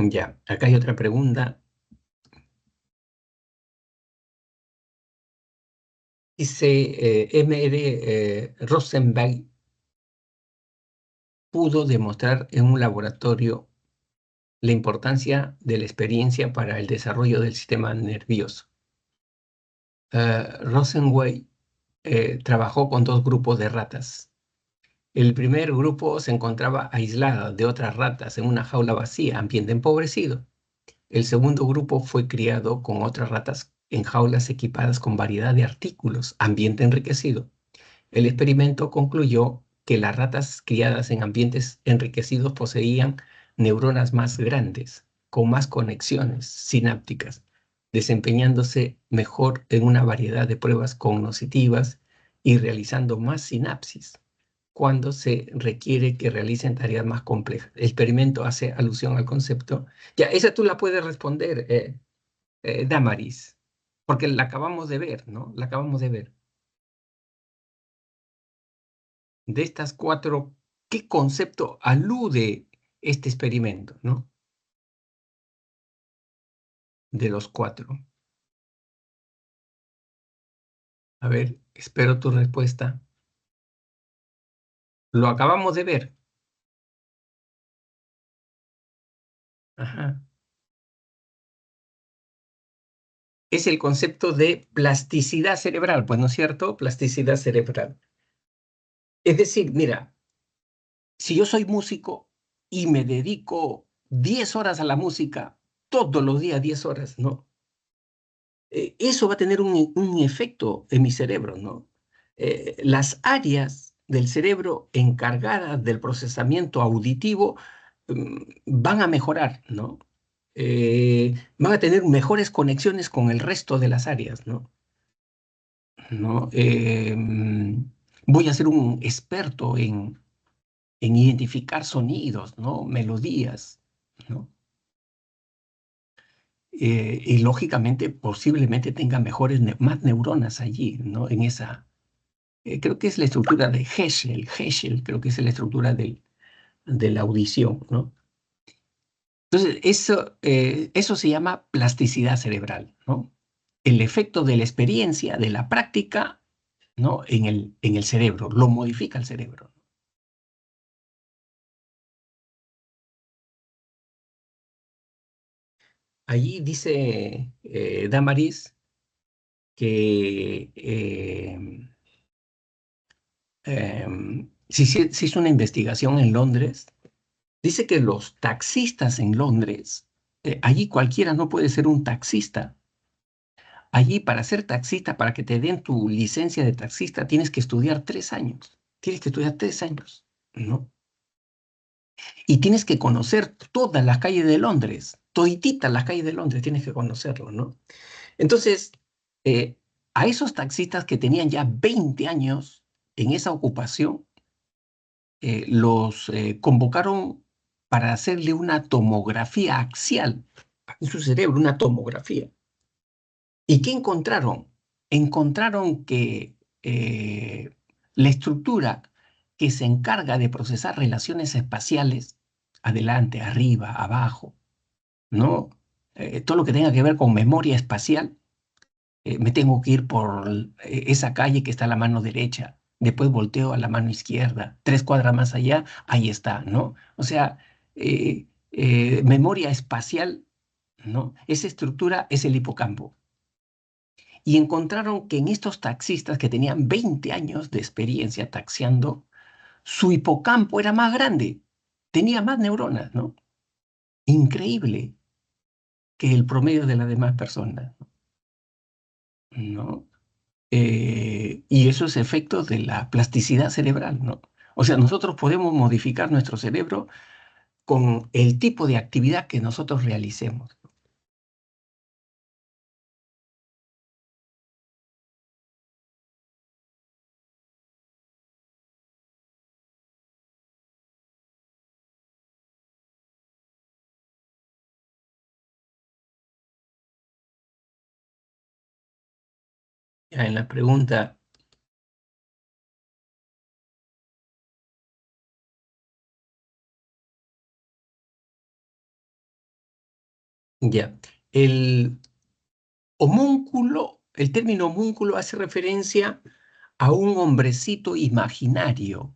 Ya, acá hay otra pregunta. Dice, M.R. Rosenberg pudo demostrar en un laboratorio la importancia de la experiencia para el desarrollo del sistema nervioso. Rosenway trabajó con dos grupos de ratas. El primer grupo se encontraba aislado de otras ratas en una jaula vacía, ambiente empobrecido. El segundo grupo fue criado con otras ratas en jaulas equipadas con variedad de artículos, ambiente enriquecido. El experimento concluyó que las ratas criadas en ambientes enriquecidos poseían neuronas más grandes, con más conexiones sinápticas, desempeñándose mejor en una variedad de pruebas cognitivas y realizando más sinapsis cuando se requiere que realicen tareas más complejas. El experimento hace alusión al concepto. Ya, esa tú la puedes responder, Damaris, porque la acabamos de ver, ¿no? La acabamos de ver. De estas cuatro, ¿qué concepto alude este experimento, ¿no? De los cuatro. A ver, espero tu respuesta. Lo acabamos de ver. Ajá. Es el concepto de plasticidad cerebral, pues, ¿no es cierto? Plasticidad cerebral. Es decir, mira, si yo soy músico y me dedico 10 horas a la música, todos los días 10 horas, ¿no? Eso va a tener un efecto en mi cerebro, ¿no? Las áreas del cerebro encargadas del procesamiento auditivo van a mejorar, ¿no? Van a tener mejores conexiones con el resto de las áreas, ¿no? ¿No? Voy a ser un experto en identificar sonidos, ¿no? Melodías, ¿no? Y lógicamente, posiblemente tenga más neuronas allí, ¿no? creo que es la estructura de Heschel, creo que es la estructura de la audición, ¿no? Entonces, eso se llama plasticidad cerebral, ¿no? El efecto de la experiencia, de la práctica, ¿no? En el cerebro, lo modifica el cerebro. Allí dice Damaris que se hizo una investigación en Londres. Dice que los taxistas en Londres, allí cualquiera no puede ser un taxista. Allí para ser taxista, para que te den tu licencia de taxista, tienes que estudiar 3 años. Tienes que estudiar 3 años, ¿no? Y tienes que conocer todas las calles de Londres, todititas las calles de Londres, tienes que conocerlo, ¿no? Entonces, eh, a esos taxistas que tenían ya 20 años en esa ocupación, los convocaron para hacerle una tomografía axial en su cerebro, una tomografía. ¿Y qué encontraron? Encontraron que la estructura que se encarga de procesar relaciones espaciales, adelante, arriba, abajo, ¿no? Todo lo que tenga que ver con memoria espacial, me tengo que ir por esa calle que está a la mano derecha, después volteo a la mano izquierda, 3 cuadras más allá, ahí está, ¿no? O sea, memoria espacial, ¿no? Esa estructura es el hipocampo. Y encontraron que en estos taxistas que tenían 20 años de experiencia taxiando, su hipocampo era más grande, tenía más neuronas, ¿no? Increíble que el promedio de las demás personas, ¿no? Y eso es efecto de la plasticidad cerebral, ¿no? O sea, nosotros podemos modificar nuestro cerebro con el tipo de actividad que nosotros realicemos. Ya en la pregunta, ya, el homúnculo, el término homúnculo hace referencia a un hombrecito imaginario.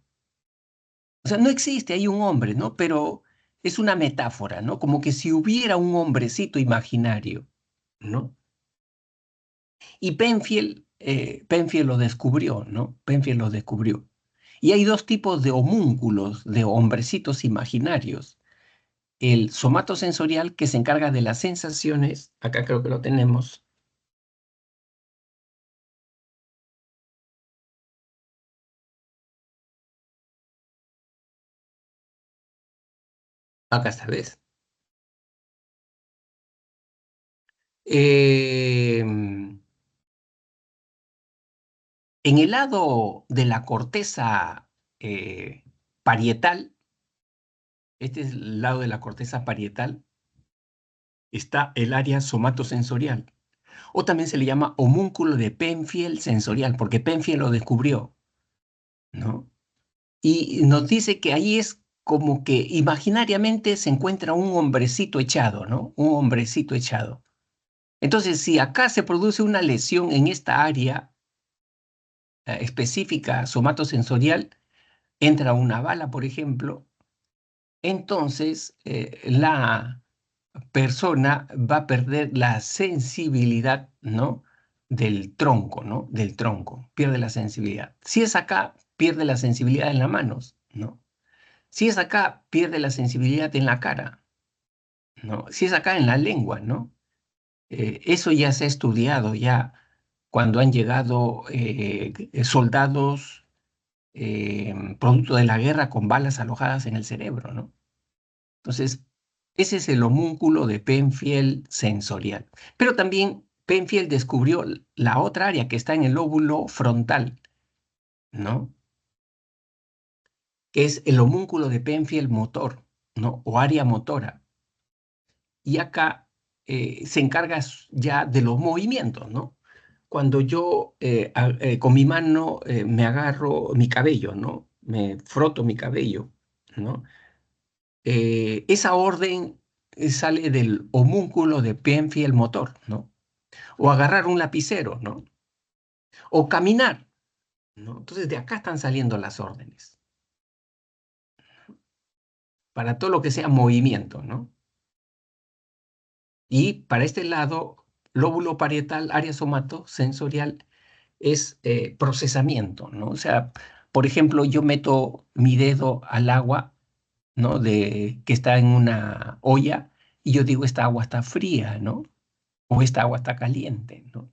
O sea, no existe ahí un hombre, ¿no? Pero es una metáfora, ¿no? Como que si hubiera un hombrecito imaginario, ¿no? Y Penfield lo descubrió, ¿no? Penfield lo descubrió. Y hay dos tipos de homúnculos, de hombrecitos imaginarios. El somatosensorial, que se encarga de las sensaciones, acá creo que lo tenemos, acá está, ¿ves? En el lado de la corteza parietal, este es el lado de la corteza parietal, está el área somatosensorial. O también se le llama homúnculo de Penfield sensorial, porque Penfield lo descubrió, ¿no? Y nos dice que ahí es como que imaginariamente se encuentra un hombrecito echado, ¿no? Un hombrecito echado. Entonces, si acá se produce una lesión en esta área específica somatosensorial, entra una bala, por ejemplo, entonces la persona va a perder la sensibilidad, ¿no? Del tronco, ¿no? Del tronco, pierde la sensibilidad. Si es acá, pierde la sensibilidad en las manos, ¿no? Si es acá, pierde la sensibilidad en la cara, ¿no? Si es acá, en la lengua, ¿no? Eso ya se ha estudiado, ya cuando han llegado soldados producto de la guerra con balas alojadas en el cerebro, ¿no? Entonces, ese es el homúnculo de Penfield sensorial. Pero también Penfield descubrió la otra área que está en el lóbulo frontal, ¿no? Que es el homúnculo de Penfield motor, ¿no? O área motora. Y acá se encarga ya de los movimientos, ¿no? cuando yo con mi mano me agarro mi cabello, ¿no? Me froto mi cabello, ¿no? Esa orden sale del homúnculo de Penfield motor, ¿no? O agarrar un lapicero, ¿no? O caminar, ¿no? Entonces de acá están saliendo las órdenes para todo lo que sea movimiento, ¿no? Y para este lado, lóbulo parietal, área somatosensorial, es procesamiento, ¿no? O sea, por ejemplo, yo meto mi dedo al agua, ¿no? Que está en una olla y yo digo, esta agua está fría, ¿no? O esta agua está caliente, ¿no?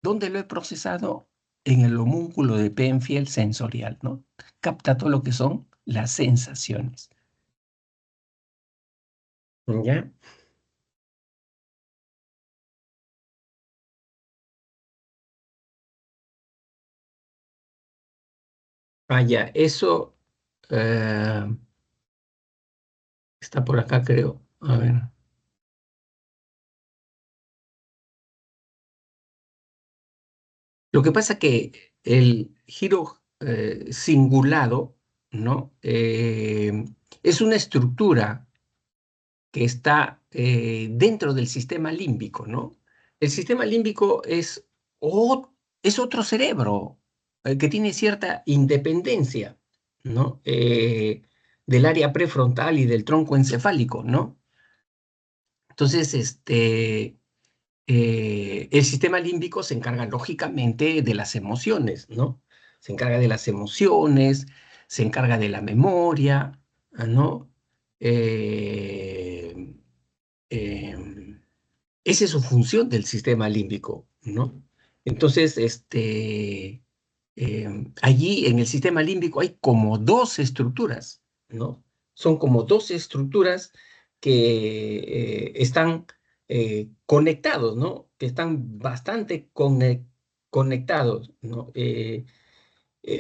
¿Dónde lo he procesado? En el homúnculo de Penfield sensorial, ¿no? Capta todo lo que son las sensaciones. ¿Ya? Ah, ya, eso eh, está por acá, creo. A ver. Lo que pasa que el giro cingulado, ¿no? Es una estructura que está dentro del sistema límbico, ¿no? El sistema límbico es otro cerebro que tiene cierta independencia, ¿no? Del área prefrontal y del tronco encefálico, ¿no? Entonces, el sistema límbico se encarga lógicamente de las emociones, ¿no? Se encarga de las emociones, se encarga de la memoria, ¿no? Eh, eh, Esa es su función del sistema límbico, ¿no? Entonces, allí en el sistema límbico hay como dos estructuras, ¿no? Son como dos estructuras que están conectados, ¿no? Que están bastante conectados, ¿no?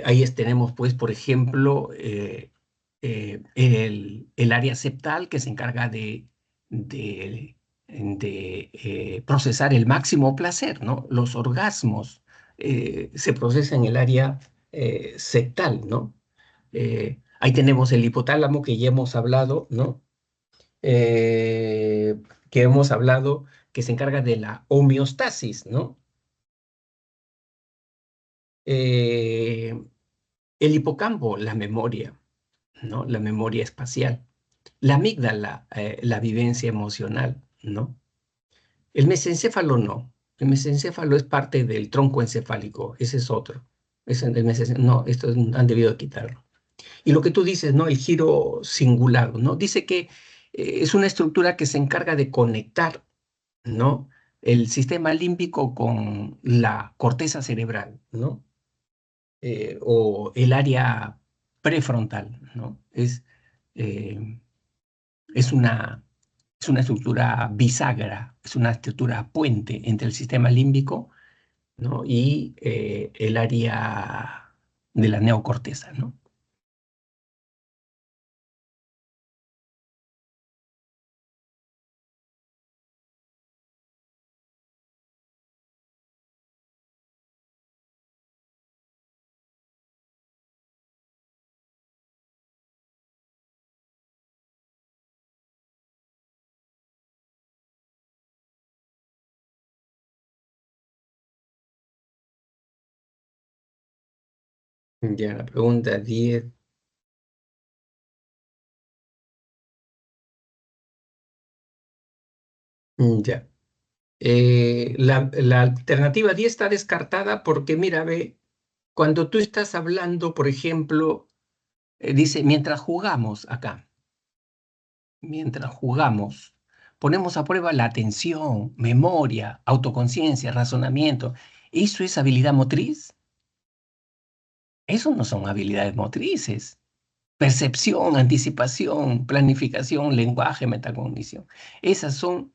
Ahí tenemos, pues, por ejemplo, el área septal que se encarga de, de procesar el máximo placer, ¿no? Los orgasmos se procesan en el área septal, ¿no? Ahí tenemos el hipotálamo que ya hemos hablado, ¿no? Eh, que hemos hablado, que se encarga de la homeostasis, ¿no? Eh, el hipocampo, la memoria, ¿no? La memoria espacial. La amígdala, la vivencia emocional, ¿no? El mesencéfalo no. El mesencéfalo es parte del tronco encefálico, ese es otro. No, esto han debido quitarlo. Y lo que tú dices, ¿no? El giro singular, ¿no? Dice que es una estructura que se encarga de conectar, ¿no? El sistema límbico con la corteza cerebral, ¿no? O el área prefrontal, ¿no? Eh, es una, es una estructura bisagra, es una estructura puente entre el sistema límbico, ¿no? Y el área de la neocorteza, ¿no? Ya, la pregunta 10. Ya. La alternativa 10 está descartada porque, mira, ve, cuando tú estás hablando, por ejemplo, dice, mientras jugamos, ponemos a prueba la atención, memoria, autoconciencia, razonamiento. ¿Eso es habilidad motriz? Eso no son habilidades motrices. Percepción, anticipación, planificación, lenguaje, metacognición. Esas son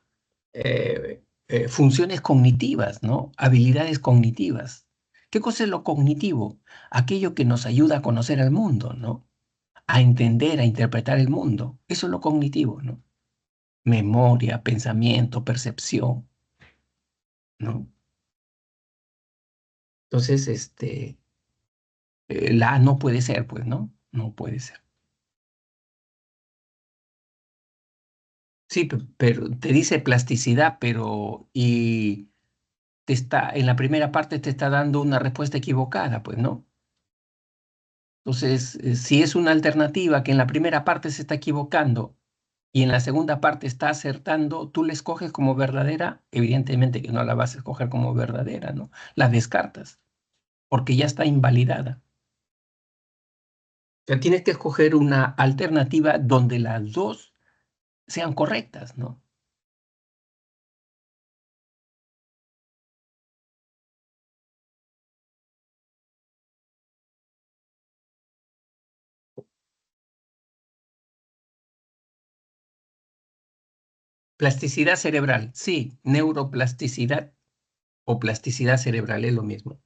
funciones cognitivas, ¿no? Habilidades cognitivas. ¿Qué cosa es lo cognitivo? Aquello que nos ayuda a conocer el mundo, ¿no? A entender, a interpretar el mundo. Eso es lo cognitivo, ¿no? Memoria, pensamiento, percepción, ¿no? Entonces, la A no puede ser, pues, ¿no? No puede ser. Sí, pero te dice plasticidad, pero y en la primera parte te está dando una respuesta equivocada, pues, ¿no? Entonces, si es una alternativa que en la primera parte se está equivocando y en la segunda parte está acertando, tú la escoges como verdadera, evidentemente que no la vas a escoger como verdadera, ¿no? La descartas, porque ya está invalidada. O sea, tienes que escoger una alternativa donde las dos sean correctas, ¿no? Plasticidad cerebral, sí, neuroplasticidad o plasticidad cerebral es lo mismo.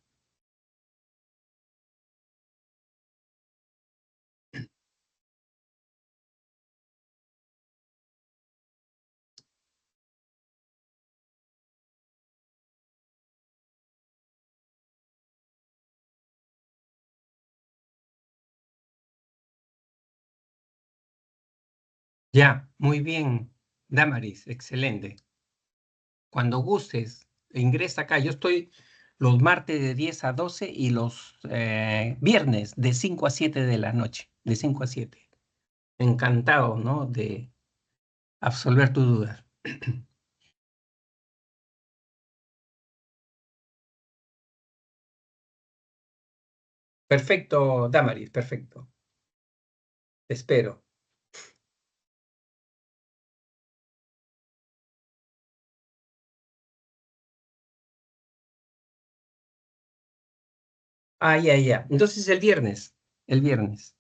Ya, muy bien, Damaris, excelente. Cuando gustes, ingresa acá. Yo estoy los martes de 10 a 12 y los viernes de 5 a 7 de la noche, de 5 a 7. Encantado, ¿no? De absolver tus dudas. Perfecto, Damaris, perfecto. Te espero. Ah, ya, ya. Entonces el viernes, el viernes.